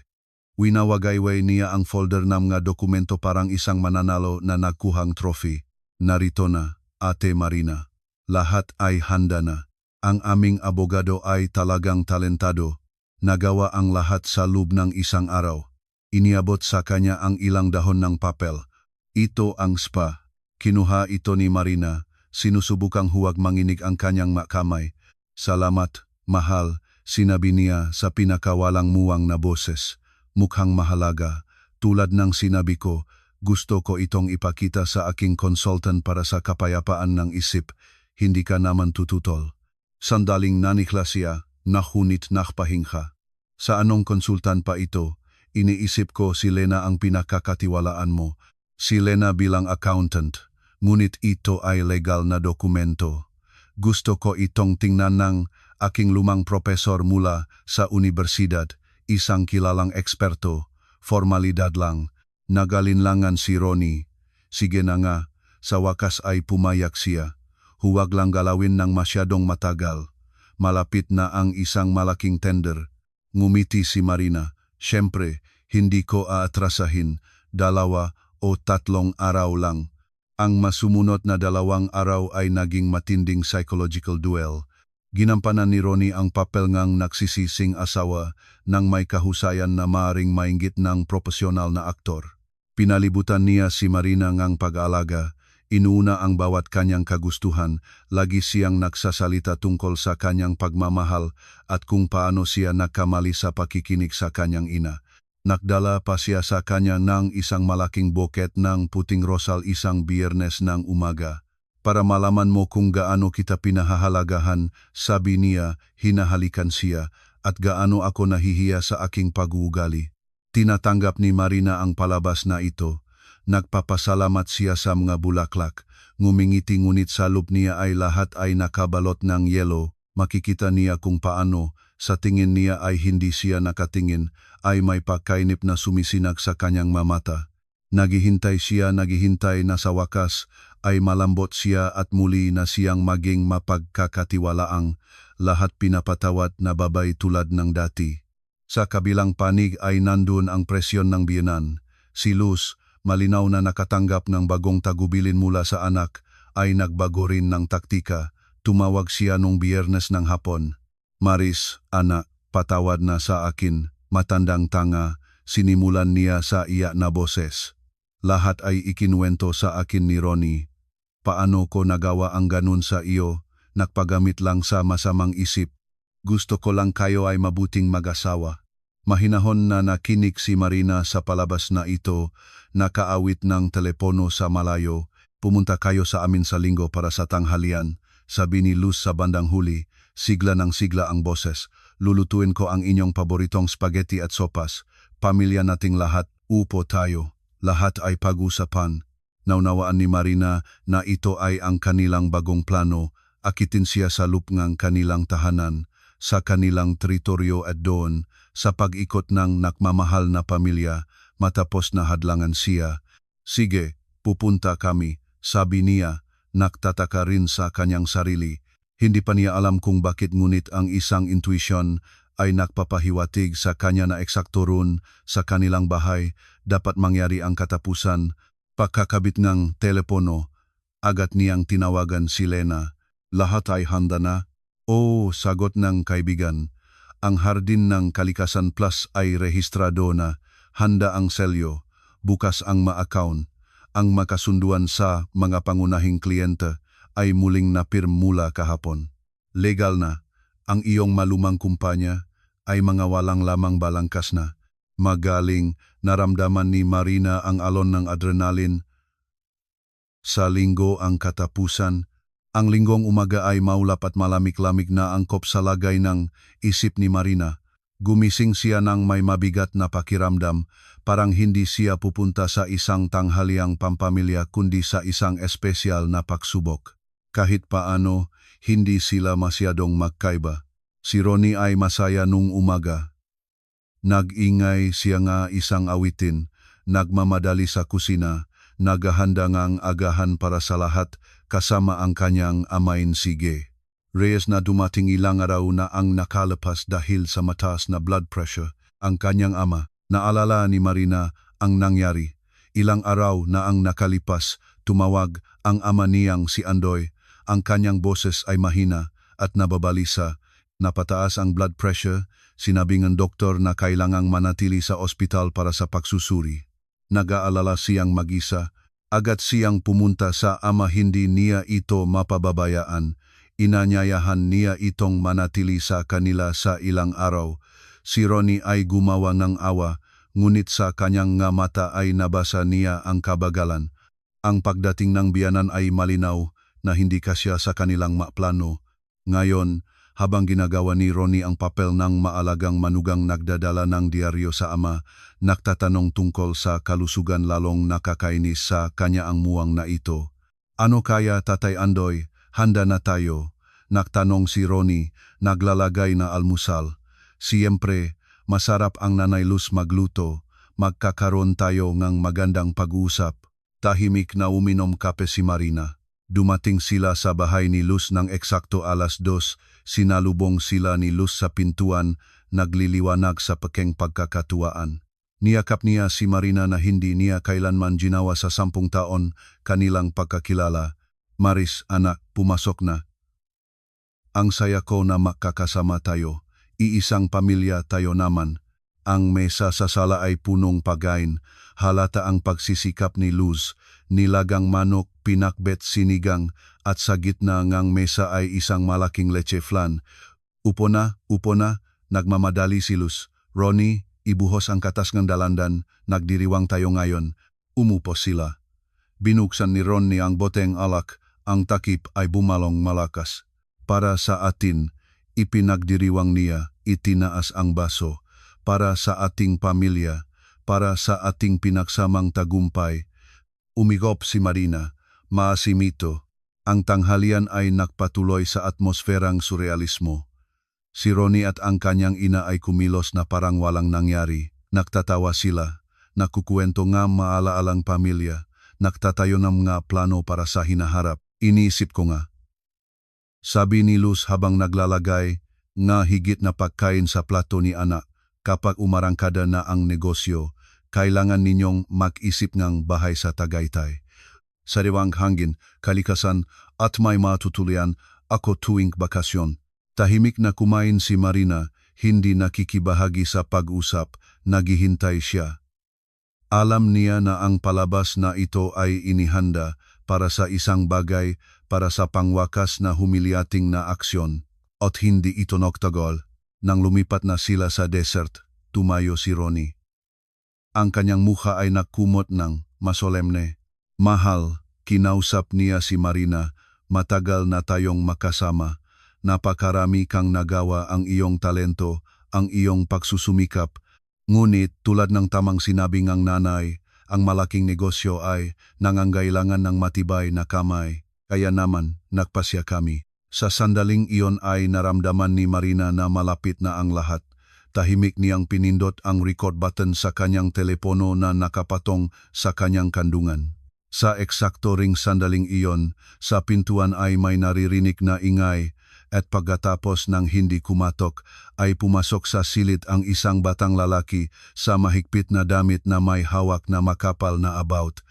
Winawagayway niya ang folder ng mga dokumento parang isang mananalo na nakuhang trophy. Narito na, Ate Marina. Lahat ay handa na. Ang aming abogado ay talagang talentado. Nagawa ang lahat sa loob ng 1 araw. Iniabot sa kanya ang ilang dahon ng papel. Ito ang spa. Kinuha ito ni Marina. Sinusubukang huwag manginig ang kanyang makamay. Salamat, mahal, sinabi niya sa pinakawalang muwang na boses. Mukhang mahalaga. Tulad ng sinabi ko, gusto ko itong ipakita sa aking consultant para sa kapayapaan ng isip. Hindi ka naman tututol. Sandaling nanikla siya, nahunit nakpahinga. Sa anong konsultan pa ito? Iniisip ko si Lena ang pinakakatiwalaan mo. Si Lena bilang accountant. Ngunit ito ay legal na dokumento. Gusto ko itong tingnan ng aking lumang profesor mula sa universidad. Isang kilalang eksperto, formalidad lang, nagalinlangan si Ronnie. Sige na nga, sa wakas ay pumayak siya. Huwag lang galawin ng masyadong matagal. Malapit na ang isang malaking tender. Ngumiti si Marina. Siyempre, hindi ko aatrasahin, 2 o 3 araw lang. Ang masumunod na 2 araw ay naging matinding psychological duel. Ginampanan ni Ronnie ang papel ngang nagsisising asawa nang may kahusayan na maaring mainggit ng profesional na aktor. Pinalibutan niya si Marina ngang pag-aalaga, inuuna ang bawat kanyang kagustuhan, lagi siyang nagsasalita tungkol sa kanyang pagmamahal at kung paano siya nakamali sa pakikinig sa kanyang ina. Nakdala pa siya sa kanya ng isang malaking boket ng puting rosal isang Biyernes ng umaga. Para malaman mo kung gaano kita pinahahalagahan, sabi niya, hinahalikan siya, at gaano ako nahihiya sa aking pag-uugali. Tinatanggap ni Marina ang palabas na ito. Nagpapasalamat siya sa mga bulaklak. Ngumingiti ngunit sa loob niya ay lahat ay nakabalot ng yelo. Makikita niya kung paano, sa tingin niya ay hindi siya nakatingin, ay may pagkainip na sumisinag sa kanyang mamata. Naghihintay na sa wakas, ay malambot siya at muli na siyang maging mapagkakatiwalaang, lahat pinapatawad na babay tulad ng dati. Sa kabilang panig ay nandun ang presyon ng biyenan. Si Luz, malinaw na nakatanggap ng bagong tagubilin mula sa anak, ay nagbago rin ng taktika. Tumawag siya nung Biyernes ng hapon. Maris, anak, patawad na sa akin, matandang tanga, sinimulan niya sa iyak na boses. Lahat ay ikinuwento sa akin ni Ronnie. Paano ko nagawa ang ganun sa iyo, nagpagamit lang sa masamang isip. Gusto ko lang kayo ay mabuting mag-asawa. Mahinahon na nakinig si Marina sa palabas na ito, nakaawit ng telepono sa malayo. Pumunta kayo sa amin sa linggo para sa tanghalian, sabi ni Luz sa bandang huli, sigla ng sigla ang boses. Lulutuin ko ang inyong paboritong spaghetti at sopas. Pamilya nating lahat, upo tayo. Lahat ay pag-usapan. Naunawaan ni Marina na ito ay ang kanilang bagong plano, akitin siya sa lupngang kanilang tahanan, sa kanilang teritoryo at doon, sa pag-ikot ng nakmamahal na pamilya, matapos na hadlangan siya. Sige, pupunta kami, sabi niya, naktataka rin sa kanyang sarili. Hindi pa niya alam kung bakit ngunit ang isang intuition ay nagpapahiwatig sa kanya na eksakto ron sa kanilang bahay dapat mangyari ang katapusan. Pagkakabit ng telepono, agad niyang tinawagan si Lena. Lahat ay handa na? Oo, sagot ng kaibigan. Ang Hardin ng Kalikasan Plus ay rehistrado na. Handa ang selyo. Bukas ang ma-account. Ang makasunduan sa mga pangunahing kliyente ay muling napirm mula kahapon. Legal na. Ang iyong malumang kumpanya ay mga walang lamang balangkas na. Magaling, naramdaman ni Marina ang alon ng adrenalin. Sa linggo ang katapusan. Ang linggong umaga ay maulap at malamig-lamig na angkop sa lagay ng isip ni Marina. Gumising siya ng may mabigat na pakiramdam, parang hindi siya pupunta sa isang tanghaliang pampamilya kundi sa isang espesyal na pagsubok. Kahit paano, hindi sila masyadong magkaiba. Si Ronnie ay masaya nung umaga. Nag-ingay siya nga isang awitin, nagmamadali sa kusina, naghahanda ngang agahan para sa lahat kasama ang kanyang amain sige. Reyes na dumating ilang araw na ang nakalapas dahil sa mataas na blood pressure ang kanyang ama. Naalala ni Marina ang nangyari. Ilang araw na ang nakalipas, tumawag ang ama niyang si Andoy. Ang kanyang boses ay mahina at nababalisa. Napataas ang blood pressure, sinabi ng doktor na kailangang manatili sa ospital para sa pagsusuri. Nag-aalala siyang mag-isa. Agad siyang pumunta sa ama, hindi niya ito mapababayaan. Inanyayahan niya itong manatili sa kanila sa ilang araw. Si Ronnie ay gumawa ng awa, ngunit sa kanyang nga mata ay nabasa niya ang kabagalan. Ang pagdating ng biyanan ay malinaw na hindi kasya sa kanilang maplano. Ngayon, habang ginagawa ni Ronnie ang papel ng maalagang manugang nagdadala ng diaryo sa ama, nagtatanong tungkol sa kalusugan, lalong nakakainis sa kanya ang muwang na ito. Ano kaya, Tatay Andoy? Handa na tayo? Nagtanong si Ronnie, naglalagay na almusal. Siyempre, masarap ang Nanay Luz magluto. Magkakaroon tayo ng magandang pag-uusap. Tahimik na uminom kape si Marina. Dumating sila sa bahay ni Luz ng eksakto 2:00, sinalubong sila ni Luz sa pintuan, nagliliwanag sa pekeng pagkakatuwaan. Niyakap niya si Marina na hindi niya kailanman ginawa sa 10 taon kanilang pagkakilala. Maris, anak, pumasok na. Ang saya ko na makakasama tayo. Iisang pamilya tayo naman. Ang mesa sa sala ay punong pagkain. Halata ang pagsisikap ni Luz. Nilagang manok, pinakbet, sinigang, at sa gitna ngang mesa ay isang malaking leche flan. Upo na, nagmamadali si Luz. Ronnie, ibuhos ang katas ng dalandan, nagdiriwang tayo ngayon. Umupo sila. Binuksan ni Ronnie ang boteng alak, ang takip ay bumalong malakas. Para sa atin, ipinagdiriwang niya, itinaas ang baso. Para sa ating pamilya, para sa ating pinagsamang tagumpay. Umigop si Marina, maasimito. Ang tanghalian ay nagpatuloy sa atmosferang surrealismo. Si Ronnie at ang kanyang ina ay kumilos na parang walang nangyari. Nagtatawa sila, nakukuwento nga maala-alang pamilya, nagtatayo ng mga plano para sa hinaharap. Iniisip ko nga. Sabi ni Luz habang naglalagay, nga higit na pagkain sa plato ni anak, kapag umarangkada na ang negosyo, kailangan ninyong mag-isip ng bahay sa Tagaytay. Sariwang hangin, kalikasan at may matutulian ako tuwing bakasyon. Tahimik na kumain si Marina, hindi nakikibahagi sa pag-usap, naghihintay siya. Alam niya na ang palabas na ito ay inihanda para sa isang bagay, para sa pangwakas na humiliating na aksyon. At hindi ito nagtagal. Nang lumipat na sila sa desert, tumayo si Ronnie. Ang kanyang mukha ay nakumot ng masolemne. Mahal, kinausap niya si Marina, matagal na tayong makasama. Napakarami kang nagawa, ang iyong talento, ang iyong pagsusumikap. Ngunit tulad ng tamang sinabi ng nanay, ang malaking negosyo ay nangangailangan ng matibay na kamay. Kaya naman, nagpasya kami. Sa sandaling iyon ay naramdaman ni Marina na malapit na ang lahat. Tahimik niyang pinindot ang record button sa kanyang telepono na nakapatong sa kanyang kandungan. Sa eksakto ring sandaling iyon, sa pintuan ay may naririnig na ingay at pagkatapos ng hindi kumatok ay pumasok sa silid ang isang batang lalaki sa mahigpit na damit na may hawak na makapal na about.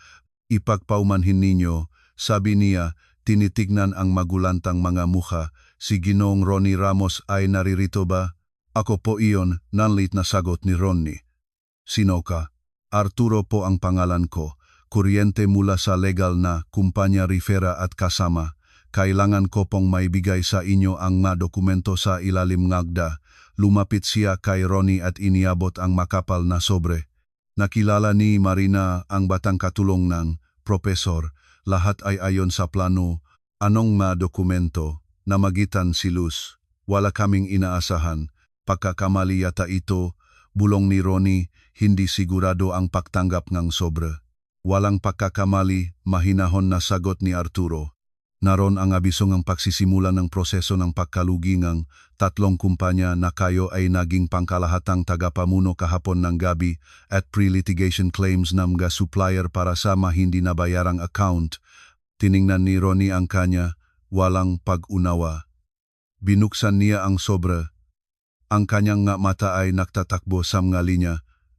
Ipagpaumanhin ninyo, sabi niya, tinitignan ang magulantang mga mukha. Si Ginoong Ronnie Ramos ay naririto ba? Ako po iyon, nanlit na sagot ni Ronnie. Sino ka? Arturo po ang pangalan ko. Kuryente mula sa legal na kumpanya Rivera at kasama. Kailangan ko pong maibigay sa inyo ang mga dokumento sa ilalim ngagda. Lumapit siya kay Ronnie at iniabot ang makapal na sobre. Nakilala ni Marina ang batang katulong ng profesor. Lahat ay ayon sa plano. Anong mga dokumento? Namagitan si Luz. Wala kaming inaasahan. Pagkakamali yata ito, bulong ni Ronnie, hindi sigurado ang pagtanggap ng sobre. Walang pagkakamali, mahinahon na sagot ni Arturo. Naron ang abiso ng pagsisimula ng proseso ng pagkalugi ng tatlong kumpanya na kayo ay naging pangkalahatang tagapamuno kahapon ng gabi at pre-litigation claims ng mga supplier para sa hindi nabayarang account. Tiningnan ni Ronnie ang kanya, walang pag-unawa. Binuksan niya ang sobre. Ang kanyang nga mata ay nagtatakbo sa mga linya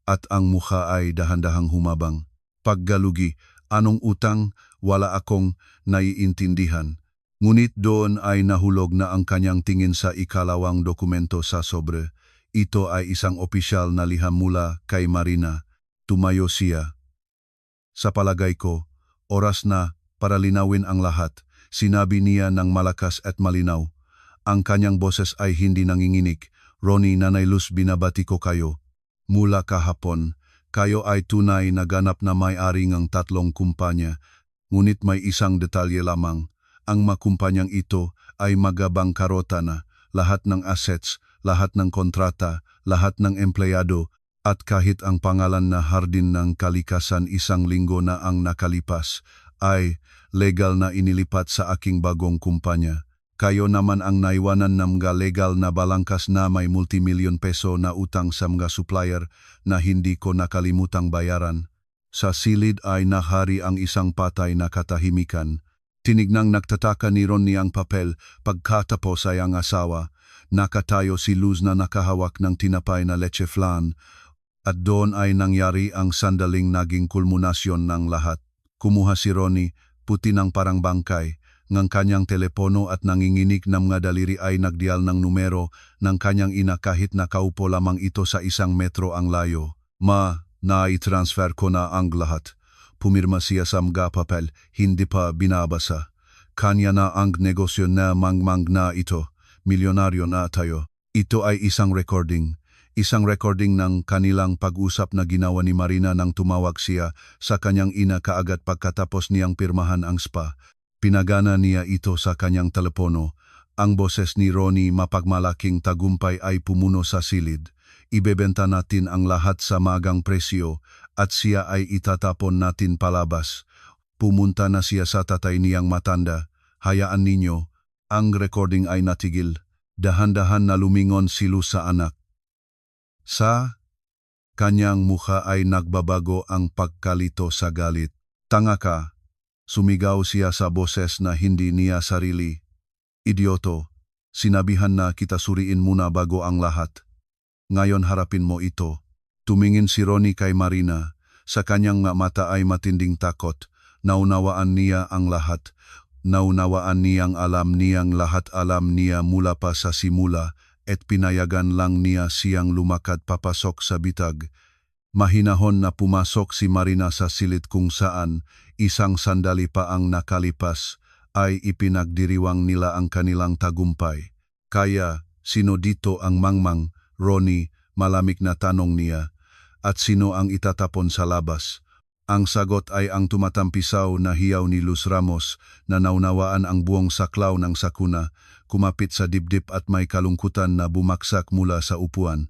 at ang mukha ay dahan-dahang humabang. Paggalugi, anong utang, wala akong naiintindihan. Ngunit doon ay nahulog na ang kanyang tingin sa ikalawang dokumento sa sobre. Ito ay isang opisyal na liham mula kay Marina. Tumayo siya. Sa palagay ko, oras na para linawin ang lahat, sinabi niya ng malakas at malinaw. Ang kanyang boses ay hindi nanginginig. Ronnie, Nanay Luz, binabati ko kayo. Mula kahapon, kayo ay tunay na ganap na may-ari ng tatlong kumpanya. Ngunit may isang detalye lamang. Ang makumpanyang ito ay magabangkarota na. Lahat ng assets, lahat ng kontrata, lahat ng empleyado, at kahit ang pangalan na Hardin ng Kalikasan 1 linggo na ang nakalipas, ay legal na inilipat sa aking bagong kumpanya. Kayo naman ang naiwanan ng mga legal na balangkas na may multimilyon peso na utang sa mga supplier na hindi ko nakalimutang bayaran. Sa silid ay nahari ang isang patay na katahimikan. Tinignang nagtataka ni Ronnie ang papel, pagkatapos ay ang asawa. Nakatayo si Luz na nakahawak ng tinapay na leche flan. At doon ay nangyari ang sandaling naging kulmunasyon ng lahat. Kumuha si Ronnie, puti ng parang bangkay, ng kanyang telepono at nanginginig ng mga daliri ay nagdial ng numero ng kanyang ina kahit nakaupo lamang ito sa 1 metro ang layo. Na-transfer ko na ang lahat. Pumirma siya sa mga papel, hindi pa binabasa. Kanya na ang negosyo na mangmang na ito. Milyonaryo na tayo. Ito ay isang recording. Isang recording ng kanilang pag-usap na ginawa ni Marina nang tumawag siya sa kanyang ina kaagad pagkatapos niyang pirmahan ang spa. Pinagana niya ito sa kanyang telepono. Ang boses ni Ronnie mapagmalaking tagumpay ay pumuno sa silid. Ibebenta natin ang lahat sa magang presyo at siya ay itatapon natin palabas. Pumunta na siya sa tatay niyang matanda. Hayaan ninyo. Ang recording ay natigil. Dahan-dahan na lumingon si Luz sa anak. Sa kanyang mukha ay nagbabago ang pagkalito sa galit. Tanga ka, sumigaw siya sa boses na hindi niya sarili. Idioto, sinabihan na kita suriin muna bago ang lahat. Ngayon harapin mo ito. Tumingin si Ronnie kay Marina. Sa kanyang mata ay matinding takot. Naunawaan niya ang lahat. Naunawaan niyang lahat alam niya mula pa sa simula. At pinayagan lang niya siyang lumakad papasok sa bitag. Mahinahon na pumasok si Marina sa silid kung saan isang sandali pa ang nakalipas ay ipinagdiriwang nila ang kanilang tagumpay. Kaya, sino dito ang mangmang, Ronnie, malamig na tanong niya, at sino ang itatapon sa labas? Ang sagot ay ang tumatampisaw na hiyaw ni Luz Ramos na naunawaan ang buong saklaw ng sakuna, kumapit sa dibdib at may kalungkutan na bumaksak mula sa upuan.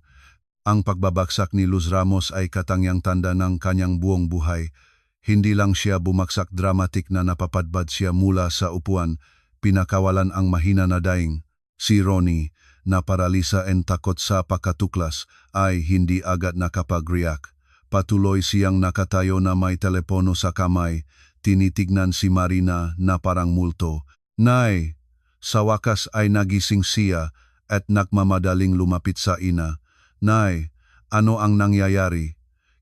Ang pagbabaksak ni Luz Ramos ay katangyang tanda ng kanyang buong buhay. Hindi lang siya bumaksak dramatik na napapadbad siya mula sa upuan, pinakawalan ang mahina na daing. Si Ronnie, na paralisa and takot sa pagkatuklas, ay hindi agad nakapag-react. Patuloy siyang nakatayo na may telepono sa kamay, tinitignan si Marina na parang multo. Nay! Sa wakas ay nagising siya at nagmamadaling lumapit sa ina. Nay, ano ang nangyayari?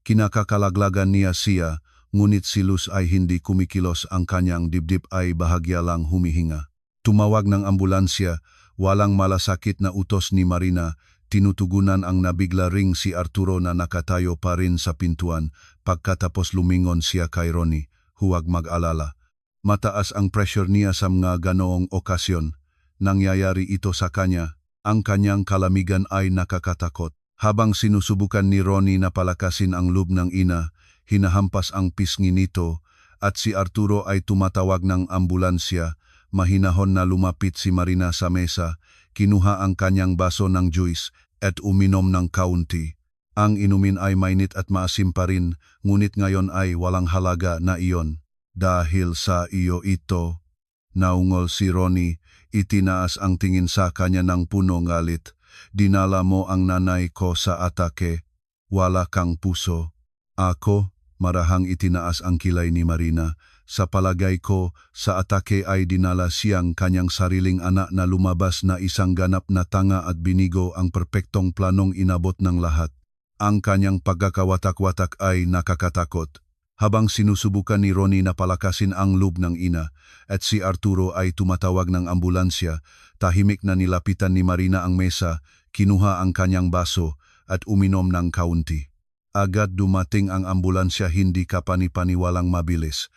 Kinakakalaglagan niya siya, ngunit si Luz ay hindi kumikilos, ang kanyang dibdib ay bahagya lang humihinga. Tumawag ng ambulansya, walang malasakit na utos ni Marina. Tinutugunan ang nabigla ring si Arturo na nakatayo pa rin sa pintuan. Pagkatapos lumingon siya kay Ronnie, huwag mag-alala. Mataas ang pressure niya sa mga ganoong okasyon. Nangyayari ito sa kanya. Ang kanyang kalamigan ay nakakatakot. Habang sinusubukan ni Ronnie na palakasin ang loob ng ina, hinahampas ang pisngi nito at si Arturo ay tumatawag ng ambulansya. Mahinahon na lumapit si Marina sa mesa, kinuha ang kanyang baso ng juice at uminom ng kaunti. Ang inumin ay mainit at maasim pa rin, ngunit ngayon ay walang halaga na iyon. Dahil sa iyo ito, naungol si Ronnie, itinaas ang tingin sa kanya ng punong galit. Dinala mo ang nanay ko sa atake, wala kang puso. Ako, marahang itinaas ang kilay ni Marina. Sa palagay ko, sa atake ay dinala siyang kanyang sariling anak na lumabas na isang ganap na tanga at binigo ang perpektong planong inabot ng lahat. Ang kanyang pagkakawatak-watak ay nakakatakot. Habang sinusubukan ni Ronnie na palakasin ang loob ng ina at si Arturo ay tumatawag ng ambulansya, tahimik na nilapitan ni Marina ang mesa, kinuha ang kanyang baso at uminom ng kaunti. Agad dumating ang ambulansya, hindi kapani-paniwalang mabilis.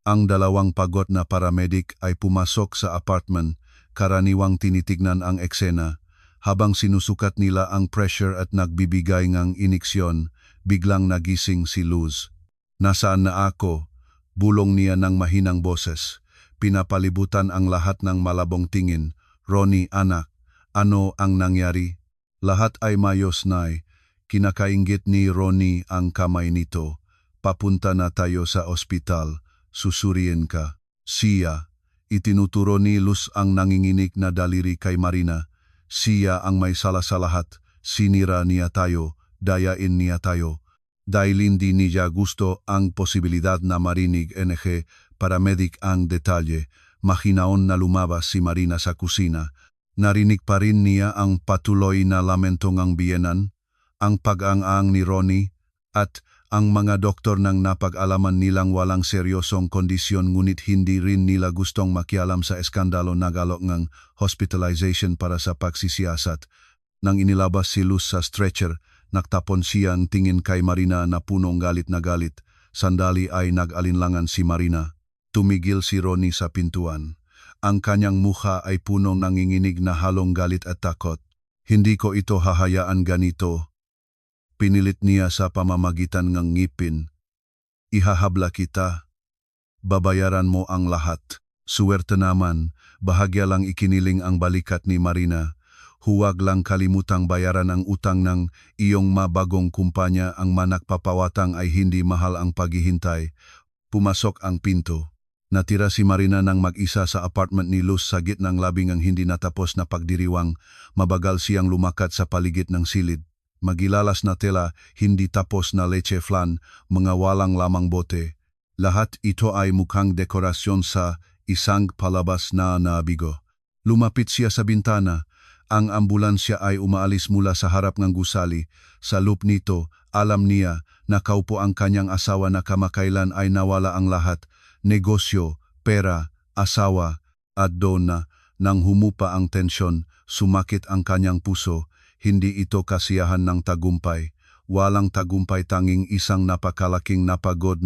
Ang dalawang pagod na paramedic ay pumasok sa apartment, karaniwang tinitignan ang eksena. Habang sinusukat nila ang pressure at nagbibigay ng iniksyon, biglang nagising si Luz. Nasaan na ako? Bulong niya ng mahinang boses. Pinapalibutan ang lahat ng malabong tingin. Ronnie, anak, ano ang nangyari? Lahat ay mayos, nay. Kinakainggit ni Ronnie ang kamay nito. Papunta na tayo sa ospital. Susuriin ka. Siya. Itinuturo ni Luz ang nanginginig na daliri kay Marina. Siya ang may sala sa lahat. Sinira niya tayo. Dayain niya tayo. Dahil hindi niya gusto ang posibilidad na marinig NG paramedic ang detalye, mahinaon na lumabas si Marina sa kusina. Narinig pa rin niya ang patuloy na lamento ng biyenan, ang pag-ang-ang ni Ronnie, at ang mga doktor nang napag-alaman nilang walang seryosong kondisyon, ngunit hindi rin nila gustong makialam sa eskandalo na galok ng hospitalization para sa pagsisiyasat. Nang inilabas si Luz sa stretcher, nagtapon siyang tingin kay Marina na punong galit na galit. Sandali ay nag-alinlangan si Marina. Tumigil si Ronnie sa pintuan. Ang kanyang mukha ay punong nanginginig na halong galit at takot. Hindi ko ito hahayaan ganito. Pinilit niya sa pamamagitan ng ngipin. Ihahabla kita. Babayaran mo ang lahat. Suwerte naman, bahagya lang ikiniling ang balikat ni Marina. Huwag lang kalimutang bayaran ang utang ng iyong mabagong kumpanya. Ang manakpapawatang ay hindi mahal ang paghihintay. Pumasok ang pinto. Natira si Marina ng mag-isa sa apartment ni Luz sa gitnang labing ang hindi natapos na pagdiriwang. Mabagal siyang lumakat sa paligid ng silid. Magilalas na tela, hindi tapos na leche flan, mga walang lamang bote. Lahat ito ay mukhang dekorasyon sa isang palabas na naabigo. Lumapit siya sa bintana. Ang ambulansya ay umaalis mula sa harap ng gusali. Sa loop nito, alam niya na kaupo ang kanyang asawa na kamakailan ay nawala ang lahat. Negosyo, pera, asawa, at doon na, nang humupa ang tensyon, sumakit ang kanyang puso. Hindi ito kasiyahan ng tagumpay. Walang tagumpay, tanging isang napakalaking napagod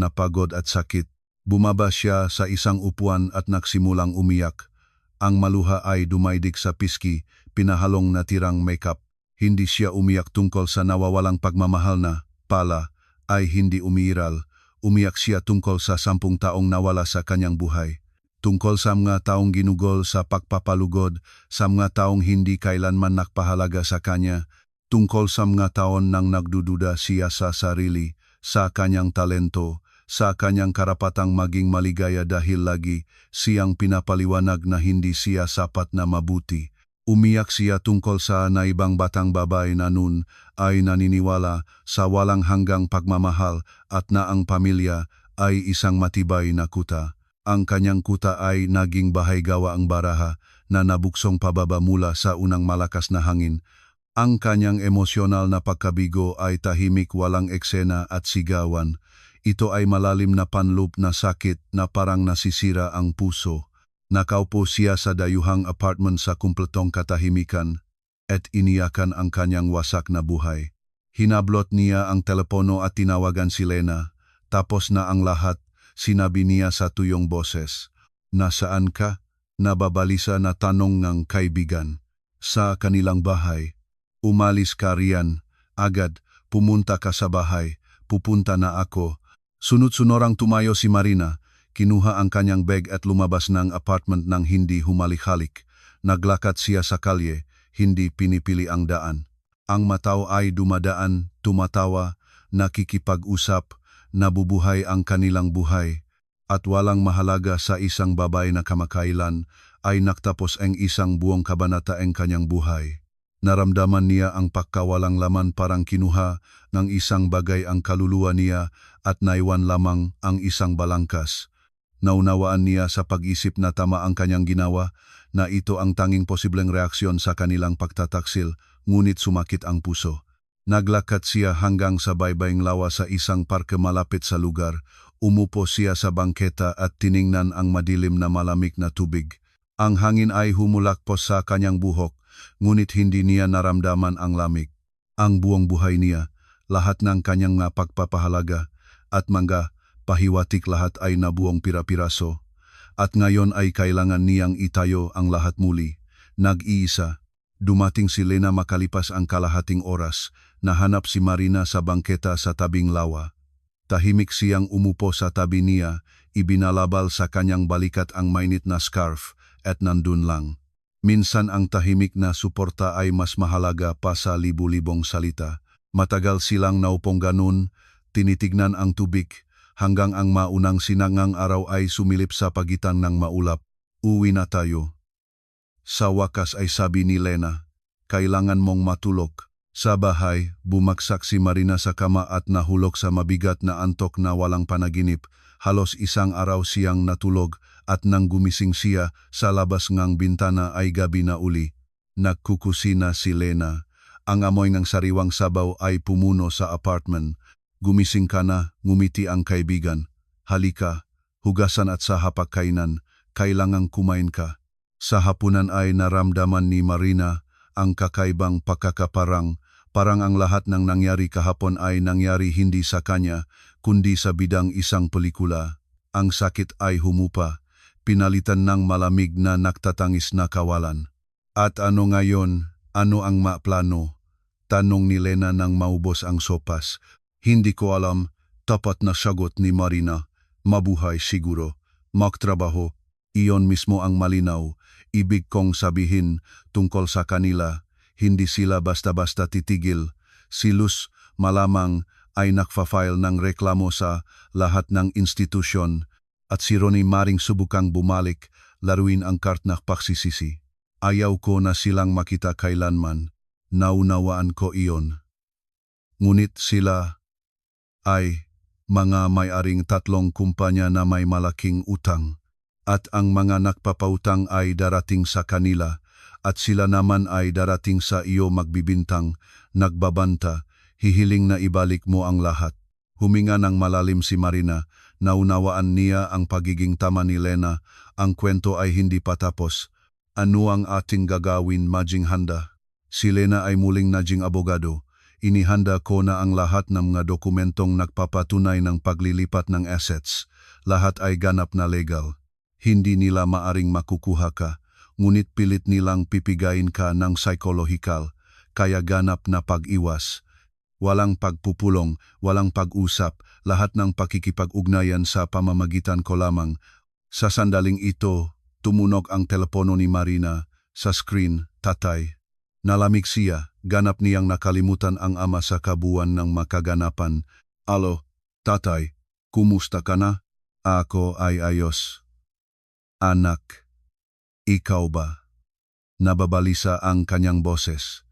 at sakit. Bumaba siya sa isang upuan at nagsimulang umiyak. Ang maluha ay dumaidig sa pisngi, pinahalong natirang makeup. Hindi siya umiyak tungkol sa nawawalang pagmamahal na, pala, ay hindi umiiral. Umiyak siya tungkol sa 10 taong nawala sa kanyang buhay. Tungkol sa mga taong ginugol sa pagpapalugod, sa mga taong hindi kailanman nakpahalaga sa kanya, tungkol sa mga taon nang nagdududa siya sa sarili, sa kanyang talento, sa kanyang karapatang maging maligaya dahil lagi siyang pinapaliwanag na hindi siya sapat na mabuti. Umiyak siya tungkol sa naibang batang babae na nun ay naniniwala sa walang hanggang pagmamahal at na ang pamilya ay isang matibay na kuta. Ang kanyang kuta ay naging bahay-gawa ang baraha na nabuksong pababa mula sa unang malakas na hangin. Ang kanyang emosyonal na pagkabigo ay tahimik, walang eksena at sigawan. Ito ay malalim na panlup na sakit na parang nasisira ang puso. Nakaupo siya sa dayuhang apartment sa kumpletong katahimikan at iniyakan ang kanyang wasak na buhay. Hinablot niya ang telepono at tinawagan si Lena. Tapos na ang lahat. Sinabi niya sa tuyong boses, "Nasaan ka?" Nababalisa na tanong ng kaibigan. "Sa kanilang bahay." "Umalis ka riyan. Agad, pumunta ka sa bahay. Pupunta na ako." Sunod-sunorang tumayo si Marina. Kinuha ang kanyang bag at lumabas ng apartment nang hindi humalik-halik. Naglakad siya sa kalye, hindi pinipili ang daan. Ang matao ay dumadaan, tumatawa, nakikipag-usap, nabubuhay ang kanilang buhay, at walang mahalaga sa isang babae na kamakailan ay naktapos ang isang buong kabanata ang kanyang buhay. Naramdaman niya ang pagkawalang laman, parang kinuha ng isang bagay ang kaluluwa niya at naiwan lamang ang isang balangkas. Naunawaan niya sa pag-isip na tama ang kanyang ginawa, na ito ang tanging posibleng reaksyon sa kanilang pagtataksil, ngunit sumakit ang puso. Naglakad siya hanggang sa baybayng lawa sa isang parke malapit sa lugar. Umupo siya sa bangketa at tiningnan ang madilim na malamig na tubig. Ang hangin ay humulakpos sa kanyang buhok, ngunit hindi niya naramdaman ang lamig. Ang buong buhay niya, lahat ng kanyang pagpapahalaga at mga pahiwatig, lahat ay nabuong pira-piraso. At ngayon ay kailangan niyang itayo ang lahat muli. Nag-iisa. Dumating si Lena makalipas ang kalahating oras. Nahanap si Marina sa bangketa sa tabing lawa. Tahimik siyang umupo sa tabi niya, ibinalabal sa kanyang balikat ang mainit na scarf, at nandun lang. Minsan ang tahimik na suporta ay mas mahalaga pa sa libu-libong salita. Matagal silang naupong ganun, tinitignan ang tubig, hanggang ang maunang sinangang araw ay sumilip sa pagitan ng maulap. "Uwi na tayo." Sa wakas ay sabi ni Lena, "Kailangan mong matulog." Sa bahay, bumagsak si Marina sa kama at nahulog sa mabigat na antok na walang panaginip. Halos isang araw siyang natulog at nang gumising siya sa labas ngang bintana ay gabi na uli. Nagkukusina si Lena. Ang amoy ng sariwang sabaw ay pumuno sa apartment. "Gumising ka na," ngumiti ang kaibigan. "Halika, hugasan at sa hapagkainan, kailangang kumain ka." Sa hapunan ay naramdaman ni Marina ang kakaibang pagkakaparang, parang ang lahat ng nangyari kahapon ay nangyari hindi sa kanya, kundi sa bidang isang pelikula. Ang sakit ay humupa, pinalitan ng malamig na nagtatangis na kawalan. At ano ngayon? Ano ang maplano? Tanong ni Lena nang maubos ang sopas. Hindi ko alam, tapat na sagot ni Marina. Mabuhay siguro. Magtrabaho. Iyon mismo ang malinaw. Ibig kong sabihin tungkol sa kanila. Hindi sila basta-basta titigil. Si Luz malamang ay nakfa-file ng reklamo sa lahat ng institusyon at si Ronnie maring subukang bumalik, laruin ang kartnak pagsisisi. Ayaw ko na silang makita kailanman. Naunawaan ko iyon. Ngunit sila ay mga may-aring 3 kumpanya na may malaking utang at ang mga nagpapautang ay darating sa kanila at sila naman ay darating sa iyo magbibintang, nagbabanta, hihiling na ibalik mo ang lahat. Huminga ng malalim si Marina, naunawaan niya ang pagiging tama ni Lena, ang kwento ay hindi pa tapos. Ano ang ating gagawin, maging handa? Si Lena ay muling naging abogado. Inihanda ko na ang lahat ng mga dokumentong nagpapatunay ng paglilipat ng assets. Lahat ay ganap na legal. Hindi nila maaring makukuha ka, ngunit pilit nilang pipigayin ka ng psychological, kaya ganap na pag-iwas. Walang pagpupulong, walang pag-usap, lahat ng pakikipag-ugnayan sa pamamagitan ko lamang. Sa sandaling ito, tumunog ang telepono ni Marina. Sa screen, tatay. Nalamig siya, ganap niyang nakalimutan ang ama sa kabuuan ng makaganapan. Alo, tatay, kumusta ka na? Ako ay ayos. Anak, ikaw ba? Nababalisa ang kanyang boses.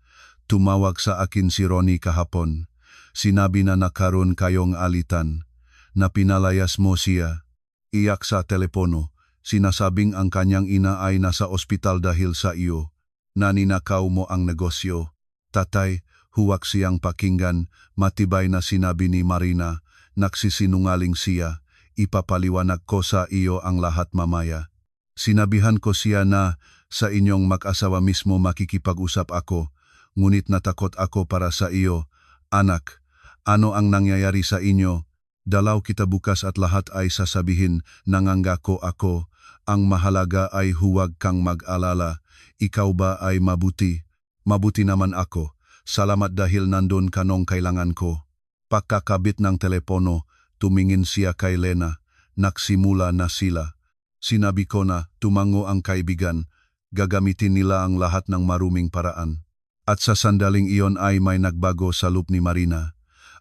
Tumawag sa akin si Ronnie kahapon. Sinabi na nakaroon kayong alitan, na pinalayas mo siya. Iyak sa telepono, sinasabing ang kanyang ina ay nasa ospital dahil sa iyo. Naninakaw mo ang negosyo. Tatay, huwag siyang pakinggan, matibay na sinabi ni Marina, nagsisinungaling siya, ipapaliwanag ko sa iyo ang lahat mamaya. Sinabihan ko siya na sa inyong mag-asawa mismo makikipag-usap ako, ngunit natakot ako para sa iyo. Anak, ano ang nangyayari sa inyo? Dalaw kita bukas at lahat ay sasabihin, nangangako ako. Ang mahalaga ay huwag kang mag-alala. Ikaw ba ay mabuti? Mabuti naman ako. Salamat dahil nandun ka nung kailangan ko. Pagkakabit ng telepono, tumingin siya kay Lena. Nagsimula na sila. Sinabi ko na tumango ang kaibigan. Gagamitin nila ang lahat ng maruming paraan. At sa sandaling iyon ay may nagbago sa loop ni Marina.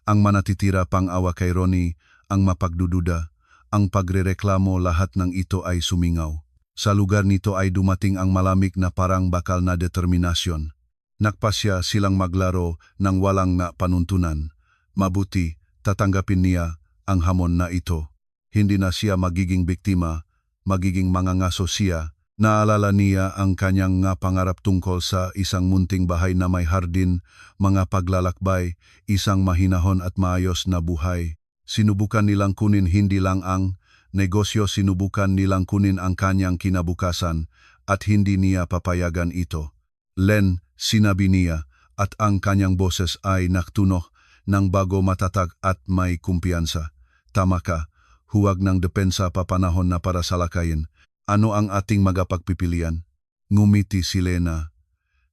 Ang manatitira pang awa kay Ronnie, ang mapagdududa, ang pagrereklamo, lahat ng ito ay sumingaw. Sa lugar nito ay dumating ang malamig na parang bakal na determinasyon. Nagpasya silang maglaro ng walang na panuntunan. Mabuti, tatanggapin niya ang hamon na ito. Hindi na siya magiging biktima, magiging mangangaso siya. Naalala niya ang kanyang nga pangarap tungkol sa isang munting bahay na may hardin, mga paglalakbay, isang mahinahon at maayos na buhay. Sinubukan nilang kunin hindi lang ang negosyo, sinubukan nilang kunin ang kanyang kinabukasan at hindi niya papayagan ito. Len, sinabi niya, at ang kanyang boses ay naktunog ng bago, matatag at may kumpiyansa. Tama ka, huwag ng depensa papanahon na para salakayin. Ano ang ating magapagpipilian? Ngumiti si Lena.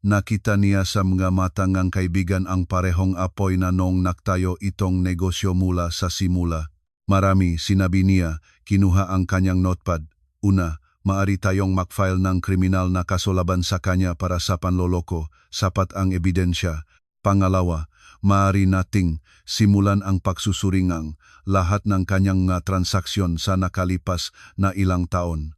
Nakita niya sa mga mata ng kaibigan ang parehong apoy na nung naktayo itong negosyo mula sa simula. Marami, sinabi niya, kinuha ang kanyang notepad. Una, maari tayong mag-file ng kriminal na kaso laban sa kanya para sa panloloko, sapat ang ebidensya. Pangalawa, maari nating simulan ang pagsusuringang lahat ng kanyang transaksyon sa nakalipas na ilang taon.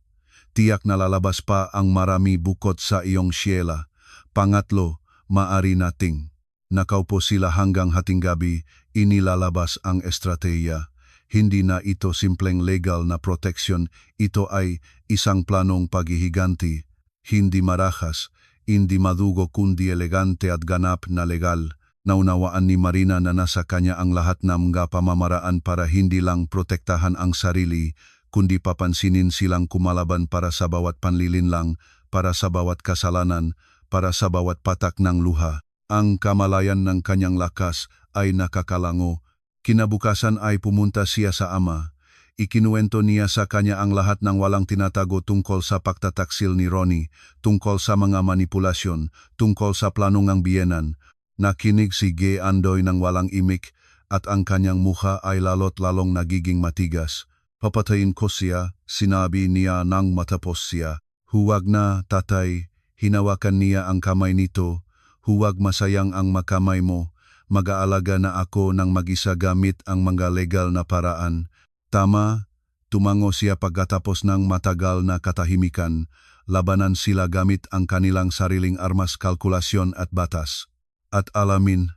Tiyak na lalabas pa ang marami bukod sa iyong siyela. Pangatlo, maari nating nakaupo sila hanggang hating gabi, inilalabas ang estratehiya. Hindi na ito simpleng legal na protection, ito ay isang planong paghihiganti. Hindi marahas, hindi madugo kundi elegante at ganap na legal. Naunawaan ni Marina na nasa kanya ang lahat ng mga pamamaraan para hindi lang protektahan ang sarili, kundi papansinin silang kumalaban para sa bawat panlilinlang, para sa bawat kasalanan, para sa bawat patak ng luha. Ang kamalayan ng kanyang lakas ay nakakalango. Kinabukasan ay pumunta siya sa ama. Ikinuwento niya sa kanya ang lahat ng walang tinatago tungkol sa pagtataksil ni Ronnie, tungkol sa mga manipulasyon, tungkol sa planong ang biyenan. Nakinig si Ge Andoy ng walang imik at ang kanyang mukha ay lalong nagiging matigas. Papatayin ko siya, sinabi niya nang matapos siya. Huwag na, tatay. Hinawakan niya ang kamay nito. Huwag masayang ang makamay mo. Mag-aalaga na ako ng mag-isa gamit ang mga legal na paraan. Tama, tumango siya pagkatapos ng matagal na katahimikan. Labanan sila gamit ang kanilang sariling armas, kalkulasyon at batas. At alamin,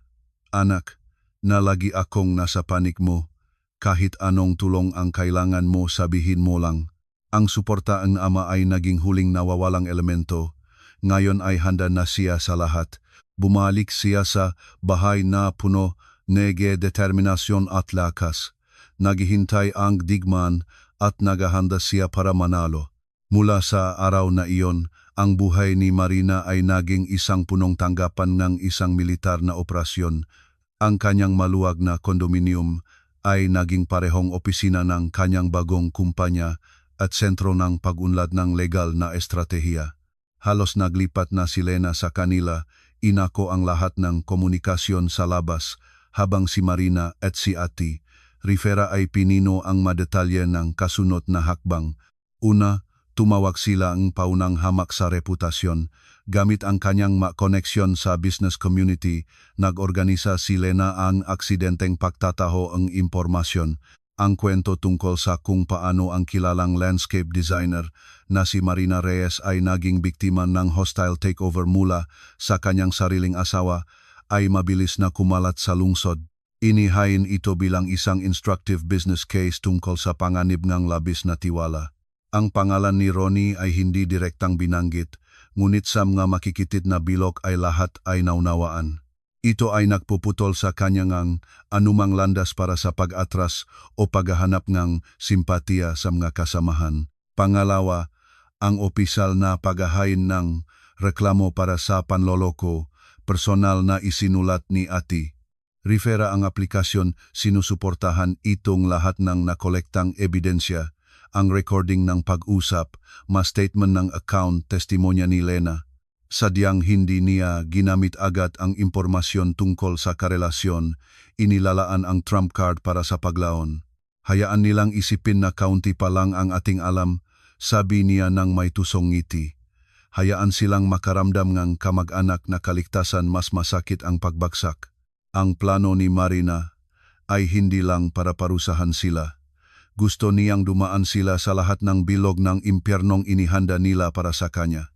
anak, na lagi akong nasa panik mo. Kahit anong tulong ang kailangan mo, sabihin mo lang. Ang suporta ng ama ay naging huling nawawalang elemento. Ngayon ay handa na siya sa lahat. Bumalik siya sa bahay na puno ng determinasyon at lakas. Naghihintay ang digmaan at naghahanda siya para manalo. Mula sa araw na iyon, ang buhay ni Marina ay naging isang punong tanggapan ng isang militar na operasyon. Ang kanyang maluwag na kondominium ay naging parehong opisina ng kanyang bagong kumpanya at sentro ng pag-unlad ng legal na estratehiya. Halos naglipat na si Lena sa kanila, inako ang lahat ng komunikasyon sa labas, habang si Marina at si Ati Rivera ay pinino ang madetalye ng kasunod na hakbang. Una, tumawag sila ang paunang hamak sa reputasyon. Gamit ang kanyang koneksyon sa business community, nag-organisa si Lena ang aksidenteng pagtataho ng impormasyon. Ang kwento tungkol sa kung paano ang kilalang landscape designer na si Marina Reyes ay naging biktima ng hostile takeover mula sa kanyang sariling asawa ay mabilis na kumalat sa lungsod. Inihain ito bilang isang instructive business case tungkol sa panganib ng labis na tiwala. Ang pangalan ni Ronnie ay hindi direktang binanggit, ngunit sa mga makikitid na bilog ay lahat ay naunawaan. Ito ay nagpuputol sa kanyang anumang landas para sa pag-atras o paghahanap ng simpatiya sa mga kasamahan. Pangalawa, ang opisyal na paghahain ng reklamo para sa panloloko, personal na isinulat ni Ati Rivera. Ang aplikasyon sinusuportahan itong lahat ng nakolektang ebidensya, ang recording ng pag-usap, statement ng account, testimonya ni Lena. Sadyang hindi niya ginamit agad ang impormasyon tungkol sa karelasyon, inilalaan ang trump card para sa paglaon. Hayaan nilang isipin na kaunti pa lang ang ating alam, sabi niya nang may tusong ngiti. Hayaan silang makaramdam ng kamag-anak na kaligtasan, mas masakit ang pagbagsak. Ang plano ni Marina ay hindi lang para parusahan sila. Gusto niyang dumaan sila sa lahat ng bilog ng impyernong inihanda nila para sa kanya.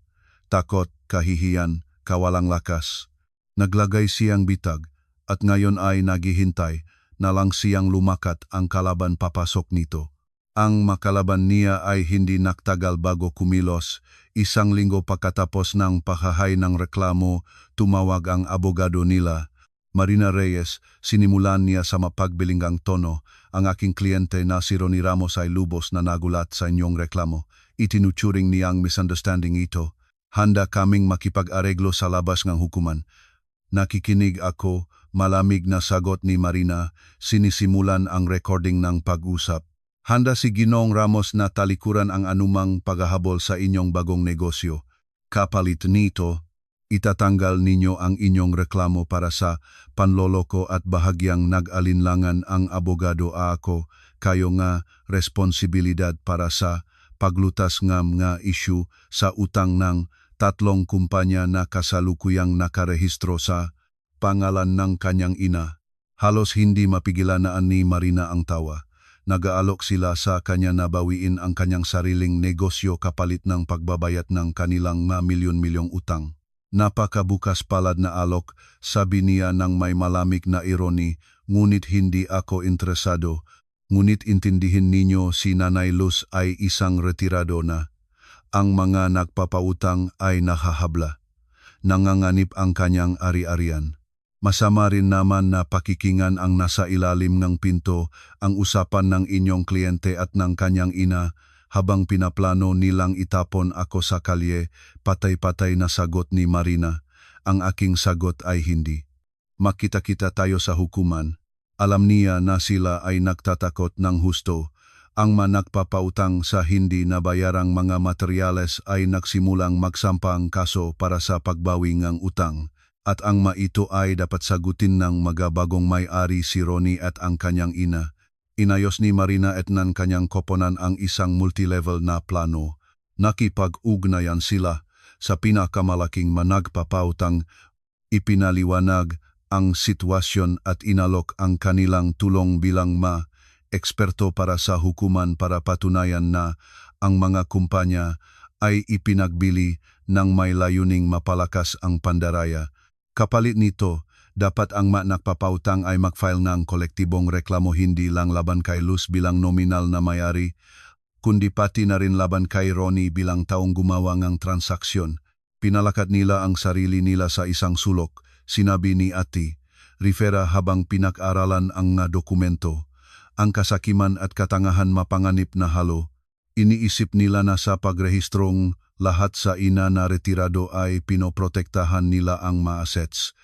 Takot, kahihiyan, kawalang lakas. Naglagay siyang bitag at ngayon ay naghihintay na lang siyang lumakat ang kalaban papasok nito. Ang makalaban niya ay hindi nagtagal bago kumilos. 1 linggo pagkatapos ng paghahay ng reklamo, tumawag ang abogado nila. Marina Reyes, sinimulan niya sa mapagbilinggang tono. Ang aking kliyente na si Ronnie Ramos ay lubos na nagulat sa inyong reklamo. Itinuturing niyang misunderstanding ito. Handa kaming makipag-areglo sa labas ng hukuman. Nakikinig ako, malamig na sagot ni Marina, sinisimulan ang recording ng pag-usap. Handa si Ginoong Ramos na talikuran ang anumang paghahabol sa inyong bagong negosyo. Kapalit nito, itatanggal ninyo ang inyong reklamo para sa panloloko at bahagyang nag-alinlangan ang abogado ako. Kayo nga responsibilidad para sa paglutas ng mga isyu sa utang ng 3 kumpanya na kasalukuyang nakarehistro sa pangalan ng kanyang ina. Halos hindi mapigilan na ni Marina ang tawa. Nag-aalok sila sa kanya na bawiin ang kanyang sariling negosyo kapalit ng pagbabayad ng kanilang milyon-milyong utang. Napakabukas palad na alok, sabi niya nang may malamig na irony, ngunit hindi ako interesado. Ngunit intindihin ninyo, si Nanay Luz ay isang retirado na. Ang mga nagpapautang ay nakahabla. Nanganganib ang kanyang ari-arian. Masama rin naman na pakikingan ang nasa ilalim ng pinto ang usapan ng inyong kliyente at ng kanyang ina habang pinaplano nilang itapon ako sa kalye. Patay-patay na sagot ni Marina. Ang aking sagot ay hindi. Makita-kita tayo sa hukuman. Alam niya na sila ay nagtatakot ng husto. Ang managpapautang sa hindi nabayarang mga materyales ay nagsimulang magsampang kaso para sa pagbawi ng utang. at ang ito ay dapat sagutin ng magabagong may-ari si Ronnie at ang kanyang ina. Inayos ni Marina at ng kanyang koponan ang isang multilevel na plano. Nakipag-ugnayan sila sa pinakamalaking managpapautang, ipinaliwanag ang sitwasyon at inalok ang kanilang tulong bilang eksperto para sa hukuman para patunayan na ang mga kumpanya ay ipinagbili ng may layuning mapalakas ang pandaraya. Kapalit nito, dapat ang nagpapautang ay mag-file ng kolektibong reklamo hindi lang laban kay Luz bilang nominal na may-ari, kundi pati na rin laban kay Ronnie bilang taong gumawa ng transaksyon. Pinalakad nila ang sarili nila sa isang sulok, sinabi ni Ati Rivera habang pinag-aralan ang dokumento. Ang kasakiman at katangahan mapanganib na halo. Iniisip nila na sa pagrehistrong lahat sa ina na retirado ay pinoprotektahan nila ang assets.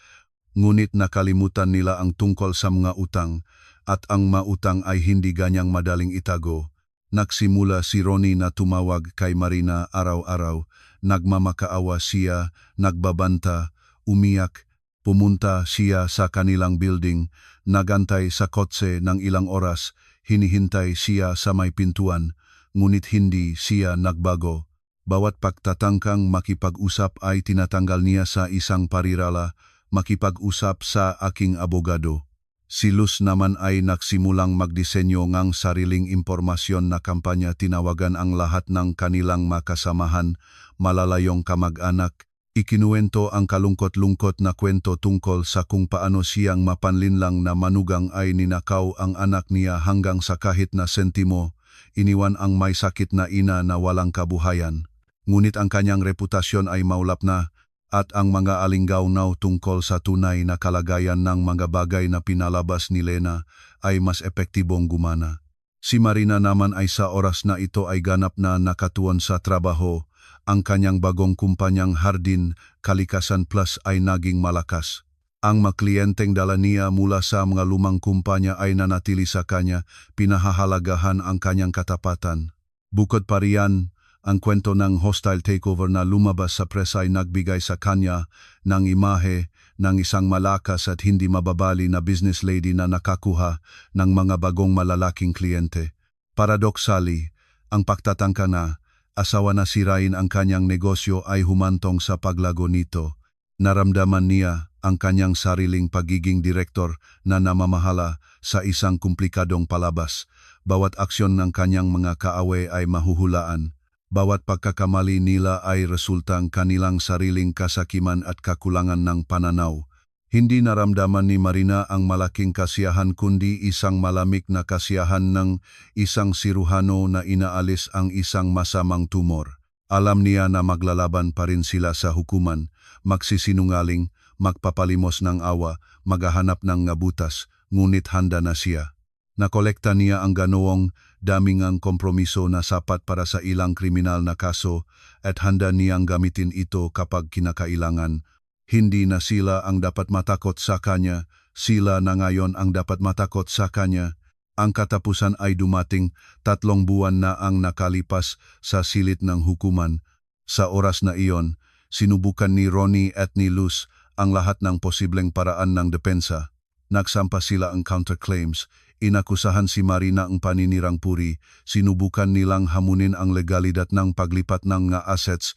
Ngunit nakalimutan nila ang tungkol sa mga utang at ang mautang ay hindi ganyang madaling itago. Nagsimula si Ronnie na tumawag kay Marina araw-araw, nagmamakaawa siya, nagbabanta, umiyak, pumunta siya sa kanilang building, nagantay sa kotse ng ilang oras, hinihintay siya sa may pintuan, ngunit hindi siya nagbago. Bawat pagtatangkang makipag-usap ay tinatanggal niya sa isang parirala, makipag-usap sa aking abogado. Si Luz naman ay nagsimulang magdisenyo ng sariling impormasyon na kampanya, tinawagan ang lahat ng kanilang makasamahan, malalayong kamag-anak. Ikinuwento ang kalungkot-lungkot na kwento tungkol sa kung paano siyang mapanlinlang na manugang ay ninakaw ang anak niya hanggang sa kahit na sentimo, iniwan ang may sakit na ina na walang kabuhayan. Ngunit ang kanyang reputasyon ay maulap na, at ang mga alinggaw-naw tungkol sa tunay na kalagayan ng mga bagay na pinalabas ni Lena ay mas epektibong gumana. Si Marina naman ay sa oras na ito ay ganap na nakatuon sa trabaho. Ang kanyang bagong kumpanyang Hardin Kalikasan Plus ay naging malakas. Ang mga kliyenteng dala niya mula sa mga lumang kumpanya ay nanatili sa kanya, pinahahalagahan ang kanyang katapatan. Bukod pa riyan, ang kwento ng hostile takeover na lumabas sa press ay nagbigay sa kanya ng imahe ng isang malakas at hindi mababali na business lady na nakakuha ng mga bagong malalaking kliyente. Paradoxally, ang pagtatangka na asawa na sirain ang kanyang negosyo ay humantong sa paglago nito. Naramdaman niya ang kanyang sariling pagiging direktor na namamahala sa isang komplikadong palabas. Bawat aksyon ng kanyang mga kaaway ay mahuhulaan. Bawat pagkakamali nila ay resultang kanilang sariling kasakiman at kakulangan ng pananaw. Hindi naramdaman ni Marina ang malaking kasiyahan kundi isang malamig na kasiyahan ng isang siruhano na inaalis ang isang masamang tumor. Alam niya na maglalaban pa rin sila sa hukuman, magsisinungaling, magpapalimos ng awa, maghahanap ng butas, ngunit handa na siya. Nakolekta niya ang ganoong daming ang kompromiso na sapat para sa ilang kriminal na kaso at handa niyang gamitin ito kapag kinakailangan. Hindi na sila ang dapat matakot sa kanya, sila na ngayon ang dapat matakot sa kanya. Ang katapusan ay dumating, 3 buwan na ang nakalipas sa silid ng hukuman. Sa oras na iyon, sinubukan ni Ronnie at ni Luz ang lahat ng posibleng paraan ng depensa. Nagsampa sila ang counterclaims. Inakusahan si Marina ang paninirang puri, sinubukan nilang hamunin ang legalidad ng paglipat ng nga assets,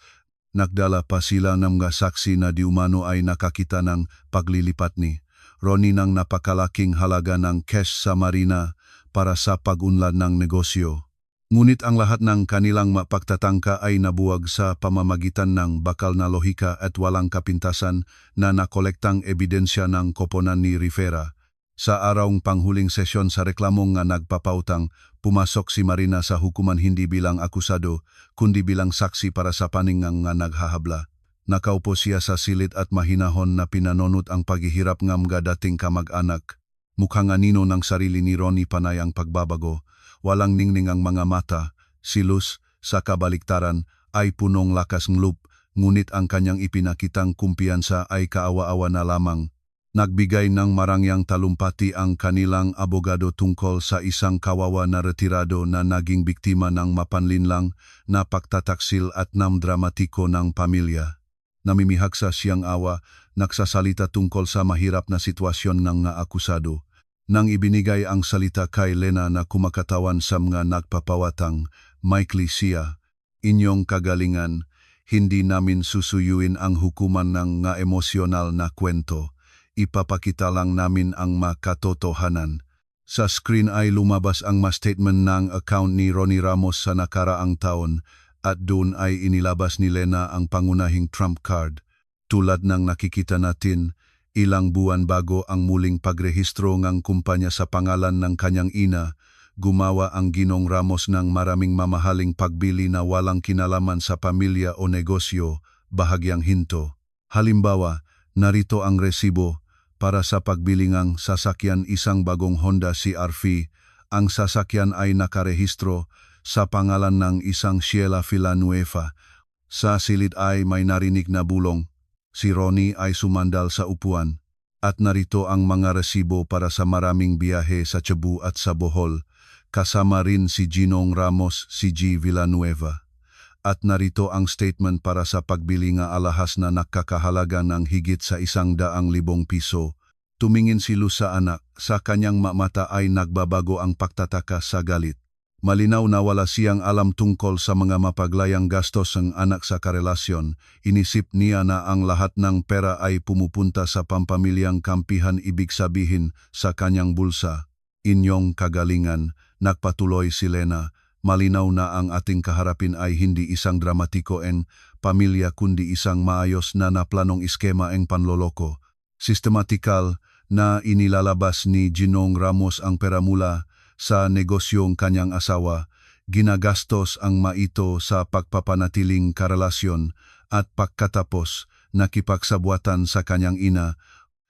nagdala pa sila ng mga saksi na di umano ay nakakita ng paglilipat ni Ronnie ng napakalaking halaga ng cash sa Marina para sa pag-unlad ng negosyo. Ngunit ang lahat ng kanilang pagtatangka ay nabuwag sa pamamagitan ng bakal na lohika at walang kapintasan na nakolektang ebidensya ng koponan ni Rivera. Sa arawng panghuling sesyon sa reklamong nga nagpapautang, pumasok si Marina sa hukuman hindi bilang akusado, kundi bilang saksi para sa paningang nga naghahabla. Nakaupo siya sa silid at mahinahon na pinanonot ang paghihirap ng mga dating kamag-anak. Mukhang anino ng sarili ni Ronnie panay ang pagbabago. Walang ningning ang mga mata. Si Luz, sa kabaliktaran, ay punong lakas ng loob, ngunit ang kanyang ipinakitang kumpiyansa ay kaawa-awa na lamang. Nagbigay ng marangyang talumpati ang kanilang abogado tungkol sa isang kawawa na retirado na naging biktima ng mapanlinlang na pagtataksil at dramatiko ng pamilya. Namimihagsa siyang awa, nagsasalita tungkol sa mahirap na sitwasyon ng nga akusado. Nang ibinigay ang salita kay Lena na kumakatawan sa mga nagpapawatang, maikli siya, "Inyong kagalingan, hindi namin susuyuin ang hukuman ng nga emosyonal na kwento. Ipapakita lang namin ang makatotohanan." Sa screen ay lumabas ang statement ng account ni Ronnie Ramos sa nakaraang taon at doon ay inilabas ni Lena ang pangunahing trump card. Tulad ng nakikita natin, ilang buwan bago ang muling pagrehistro ng kumpanya sa pangalan ng kanyang ina, gumawa ang Ginong Ramos ng maraming mamahaling pagbili na walang kinalaman sa pamilya o negosyo, bahagyang hinto. Halimbawa, narito ang resibo para sa pagbili ng sasakyan, isang bagong Honda CR-V. Ang sasakyan ay nakarehistro sa pangalan ng isang Sheila Villanueva. Sa silid ay may narinig na bulong. Si Ronnie ay sumandal sa upuan. At narito ang mga resibo para sa maraming biyahe sa Cebu at sa Bohol. Kasama rin si Ginong Ramos, si G. Villanueva. At narito ang statement para sa pagbili nga alahas na nakakahalaga ng higit sa 100,000 piso. Tumingin si Luz sa anak, sa kanyang mata ay nagbabago ang pagtataka sa galit. Malinaw na wala siyang alam tungkol sa mga mapaglayang gastos ng anak sa karelasyon. Inisip niya na ang lahat ng pera ay pumupunta sa pampamilyang kampihan, ibig sabihin sa kanyang bulsa. "Inyong kagalingan," nagpatuloy si Lena. "Malinaw na ang ating kaharapin ay hindi isang dramatiko en pamilya kundi isang maayos na naplanong iskema en panloloko. Sistematikal na inilalabas ni Ginong Ramos ang pera mula sa negosyong kanyang asawa, ginagastos ang maito sa pagpapanatiling karelasyon at pagkatapos nakipagsabuatan sa kanyang ina,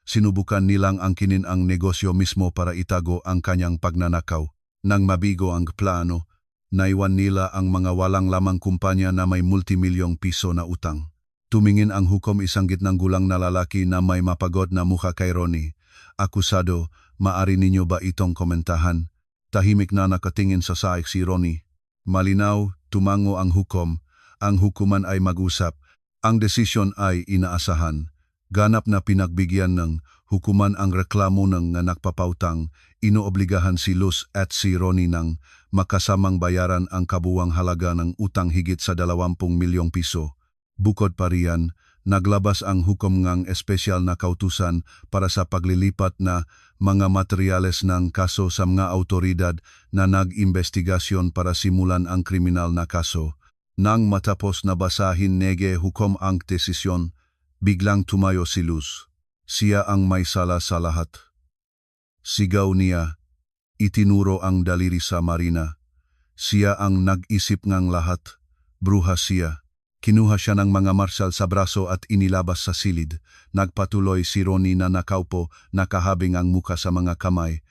sinubukan nilang angkinin ang negosyo mismo para itago ang kanyang pagnanakaw. Nang mabigo ang plano, naiwan nila ang mga walang lamang kumpanya na may multimilyong piso na utang. Tumingin ang hukom, isang gitnang gulang na lalaki na may mapagod na mukha kay Ronnie. "Akusado, maari ninyo ba itong komentahan?" Tahimik na nakatingin sa saik si Ronnie. Malinaw, tumango ang hukom. Ang hukuman ay mag-usap. Ang desisyon ay inaasahan. Ganap na pinagbigyan ng hukuman ang reklamo ng nagpapautang. Inoobligahan si Luz at si Ronnie ng makasamang bayaran ang kabuwang halaga ng utang higit sa 20 milyong piso. Bukod pa riyan, naglabas ang hukom ng espesyal na kautusan para sa paglilipat na mga materyales ng kaso sa mga autoridad na nag-investigasyon para simulan ang kriminal na kaso. Nang matapos na basahin nege hukom ang desisyon, biglang tumayo si Luz. Siya ang may sala sa lahat. Sigaw niya, itinuro ang daliri sa Marina. Siya ang nag-isip ngang lahat. Bruha siya. Kinuha siya ng mga marshal sa braso at inilabas sa silid. Nagpatuloy si Ronnie na nakaupo, nakahabing ang muka sa mga kamay.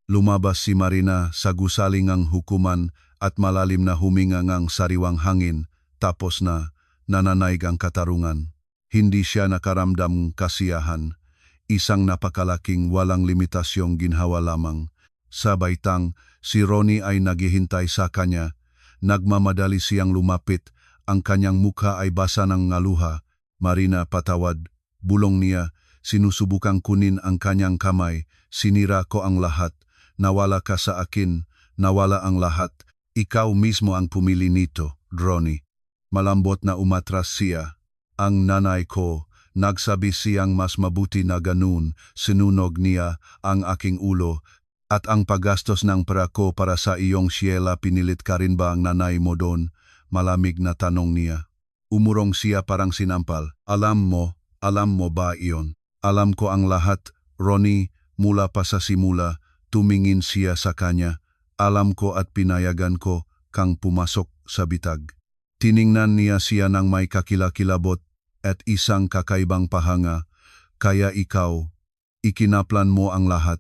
Lumabas si Marina sa gusaling ang hukuman at malalim na huminga ng sariwang hangin, tapos na nananaig ang katarungan. Hindi siya nakaramdam kasiyahan. Isang napakalaking walang limitasyong ginhawa lamang. Sa baitang, si Ronnie ay naghihintay sa kanya. Nagmamadali siyang lumapit. Ang kanyang mukha ay basa ng ngaluha. "Marina, patawad." Bulong niya. "Sinusubukang kunin ang kanyang kamay. Sinira ko ang lahat. Nawala ka sa akin. Nawala ang lahat. Ikaw mismo ang pumili nito, Ronnie." Malambot na umatras siya. "Ang nanay ko." Nagsabi siyang mas mabuti na ganun. Sinunog niya ang aking ulo. "At ang paggastos ng pera ko para sa iyong Sheila, pinilit ka rin ba ang nanay mo doon?" Malamig na tanong niya. Umurong siya parang sinampal. Alam mo ba iyon?" "Alam ko ang lahat, Ronnie." Mula pa sa simula, tumingin siya sa kanya. "Alam ko at pinayagan ko kang pumasok sa bitag." Tiningnan niya siya ng may kakilakilabot at isang kakaibang pahanga. "Kaya ikaw, ikinaplan mo ang lahat,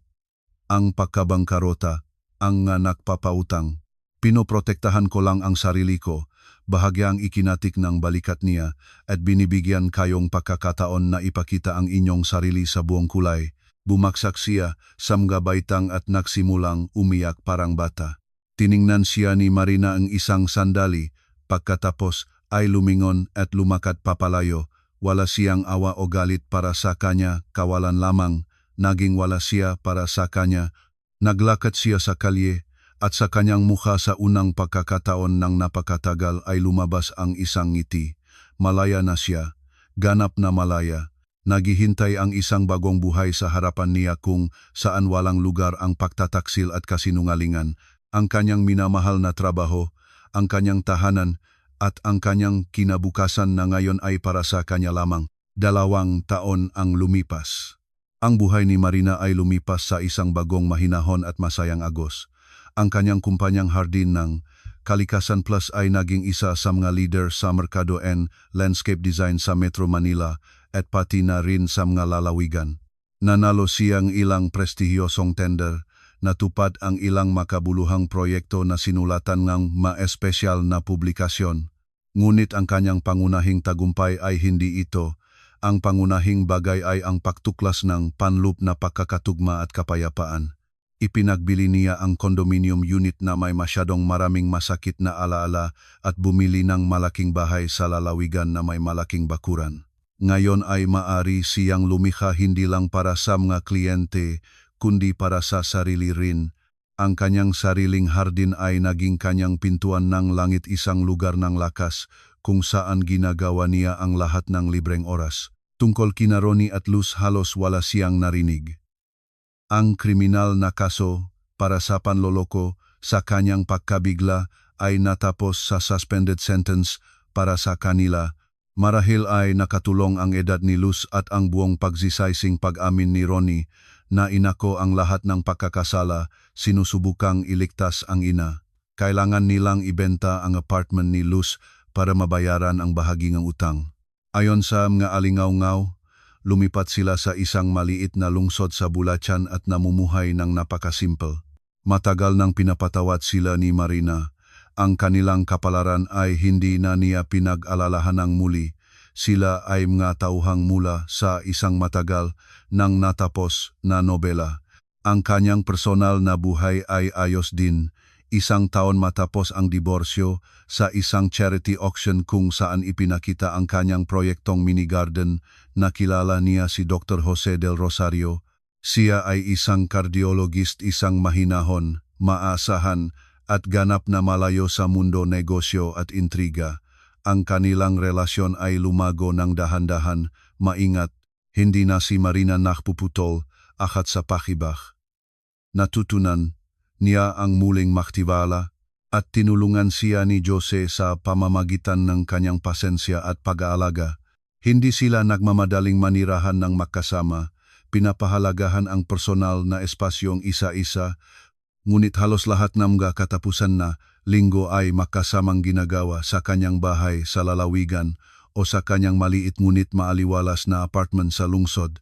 ang pagkabangkarota, ang nagpapautang. Pinoprotektahan ko lang ang sarili ko." Bahagyang ikinatik ng balikat niya at binibigyan kayong pagkakataon na ipakita ang inyong sarili sa buong kulay. Bumaksak siya sa mga baitang at nagsimulang umiyak parang bata. Tiningnan siya ni Marina ang isang sandali, pagkatapos ay lumingon at lumakad papalayo. Wala siyang awa o galit para sa kanya, kawalan lamang, naging wala siya para sa kanya. Naglakad siya sa kalye, at sa kanyang mukha sa unang pagkakataon ng napakatagal ay lumabas ang isang ngiti. Malaya na siya, ganap na malaya. Naghihintay ang isang bagong buhay sa harapan niya kung saan walang lugar ang pagtataksil at kasinungalingan, ang kanyang minamahal na trabaho, ang kanyang tahanan, at ang kanyang kinabukasan na ngayon ay para sa kanya lamang. 2 taon ang lumipas. Ang buhay ni Marina ay lumipas sa isang bagong mahinahon at masayang agos. Ang kanyang kumpanyang Hardin ng Kalikasan Plus ay naging isa sa mga leader sa merkado and landscape design sa Metro Manila at pati na rin sa mga lalawigan. Nanalo siyang ilang prestihiyosong tender, natupad ang ilang makabuluhang proyekto na sinulatan ng ma-espesyal na publikasyon. Ngunit ang kanyang pangunahing tagumpay ay hindi ito. Ang pangunahing bagay ay ang pagtuklas ng panlup na pagkakatugma at kapayapaan. Ipinagbili niya ang condominium unit na may masyadong maraming masakit na alaala at bumili ng malaking bahay sa lalawigan na may malaking bakuran. Ngayon ay maari siyang lumikha hindi lang para sa mga kliyente, kundi para sa sarili rin. Ang kanyang sariling hardin ay naging kanyang pintuan ng langit, isang lugar ng lakas kung saan ginagawa niya ang lahat ng libreng oras. Tungkol kina Ronnie at Luz halos wala siyang narinig. Ang kriminal na kaso para sa panloloko sa kanyang pagkabigla ay natapos sa suspended sentence para sa kanila. Marahil ay nakatulong ang edad ni Luz at ang buong pagsisaysing pag-amin ni Ronnie na inako ang lahat ng pagkakasala, sinusubukang iligtas ang ina. Kailangan nilang ibenta ang apartment ni Luz para mabayaran ang bahagi ng utang. Ayon sa mga alingaw-ngaw, lumipat sila sa isang maliit na lungsod sa Bulacan at namumuhay ng napakasimple. Matagal nang pinapatawad sila ni Marina. Ang kanilang kapalaran ay hindi na niya pinag-alalahan ng muli. Sila ay mga tauhang mula sa isang matagal nang natapos na nobela. Ang kanyang personal na buhay ay ayos din. 1 taon matapos ang diborsyo, sa isang charity auction kung saan ipinakita ang kanyang proyektong mini garden, nakilala niya si Dr. Jose del Rosario. Siya ay isang cardiologist, isang mahinahon, maasahan, at ganap na malayo sa mundo negosyo at intriga. Ang kanilang relasyon ay lumago ng dahan-dahan, maingat, hindi na si Marina nakpuputol, akat sa pakibak. Natutunan niya ang muling maktiwala at tinulungan siya ni Jose sa pamamagitan ng kanyang pasensya at pag-aalaga. Hindi sila nagmamadaling manirahan ng magkasama, pinapahalagahan ang personal na espasyong isa-isa, ngunit halos lahat ng mga katapusan na linggo ay magkasamang ginagawa sa kanyang bahay sa lalawigan o sa kanyang maliit ngunit maaliwalas na apartment sa lungsod.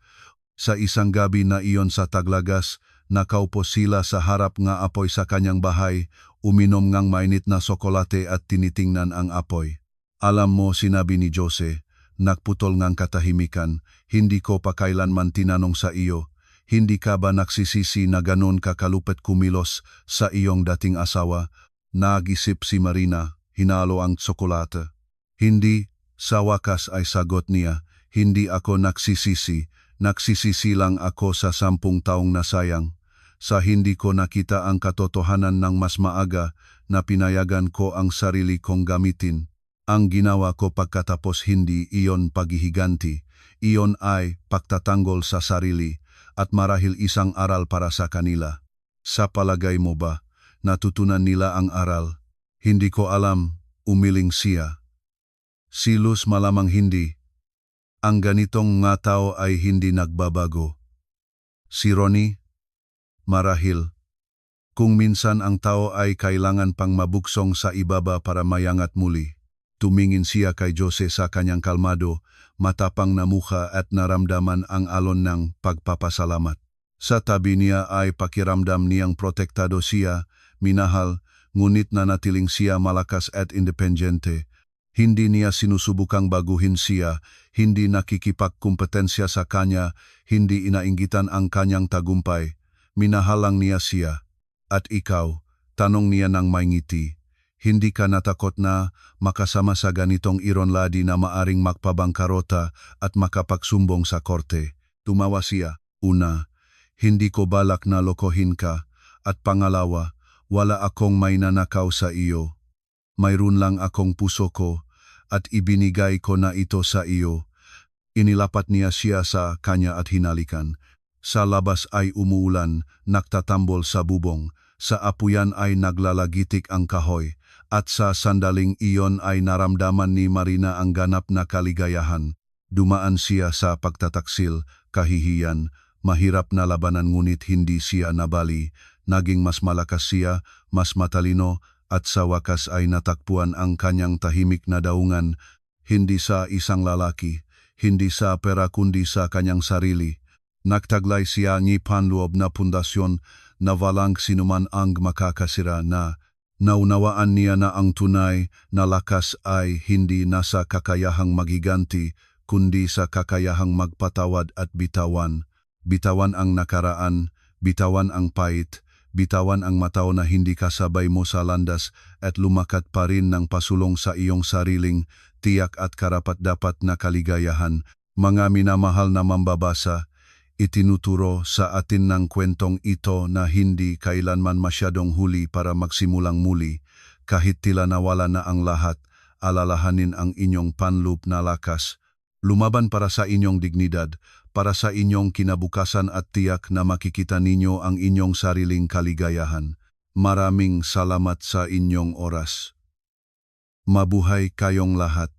Sa isang gabi na iyon sa Taglagas, nakaupo sila sa harap nga apoy sa kanyang bahay, uminom ngang mainit na sokolate at tinitingnan ang apoy. Alam mo, sinabi ni Jose, nagputol ngang katahimikan, hindi ko pa kailanman tinanong sa iyo, hindi ka ba nagsisisi na ganon kakalupit kumilos sa iyong dating asawa? Nag-isip si Marina, hinalo ang tsokolate. Hindi, sa wakas ay sagot niya, hindi ako nagsisisi, nagsisisi lang ako sa 10 taong nasayang. Sa hindi ko nakita ang katotohanan ng mas maaga na pinayagan ko ang sarili kong gamitin. Ang ginawa ko pagkatapos hindi iyon paghihiganti, iyon ay pagtatanggol sa sarili at marahil isang aral para sa kanila. Sa palagay mo ba, natutunan nila ang aral? Hindi ko alam, umiling siya. Si Luz malamang hindi. Ang ganitong nga tao ay hindi nagbabago. Si Ronnie, marahil. Kung minsan ang tao ay kailangan pang mabuksong sa ibaba para mayangat muli. Tumingin siya kay Jose sa kanyang kalmado, matapang na mukha at naramdaman ang alon ng pagpapasalamat. Sa tabi niya ay pakiramdam niyang protektado siya, minahal, ngunit nanatiling siya malakas at independente. Hindi niya sinusubukang baguhin siya, hindi nakikipagkumpetensya sa kanya, hindi inainggitan ang kanyang tagumpay. Minahal lang niya siya. At ikaw, tanong niya ng may ngiti, Hindi ka natakot na makasama sa ganitong ironladi na maaring magpabangkarota at makapagsumbong sa korte. Tumawa siya. Una, hindi ko balak na lokohin ka. At pangalawa, wala akong may nanakaw sa iyo. Mayroon lang akong puso ko at ibinigay ko na ito sa iyo. Inilapat niya siya sa kanya at hinalikan. Sa labas ay umuulan, nagtatambol sa bubong. Sa apuyan ay naglalagitik ang kahoy. At sa sandaling iyon ay naramdaman ni Marina ang ganap na kaligayahan. Dumaan siya sa pagtataksil, kahihiyan, mahirap na labanan ngunit hindi siya nabali. Naging mas malakas siya, mas matalino, at sa wakas ay natakpuan ang kanyang tahimik na daungan, hindi sa isang lalaki, hindi sa pera kundi sa kanyang sarili. Nagtaglay siya ni panloob na pundasyon na walang sinuman ang makakasira na naunawaan niya na ang tunay na lakas ay hindi nasa kakayahang magiganti kundi sa kakayahang magpatawad at bitawan. Bitawan ang nakaraan, bitawan ang pait, bitawan ang mataw na hindi kasabay mo sa landas at lumakat pa rin ng pasulong sa iyong sariling tiyak at karapat-dapat na kaligayahan. Mga minamahal na mambabasa, itinuturo sa atin ng kwentong ito na hindi kailanman masyadong huli para magsimulang muli. Kahit tila nawala na ang lahat, alalahanin ang inyong panloob na lakas. Lumaban para sa inyong dignidad, para sa inyong kinabukasan at tiyak na makikita ninyo ang inyong sariling kaligayahan. Maraming salamat sa inyong oras. Mabuhay kayong lahat.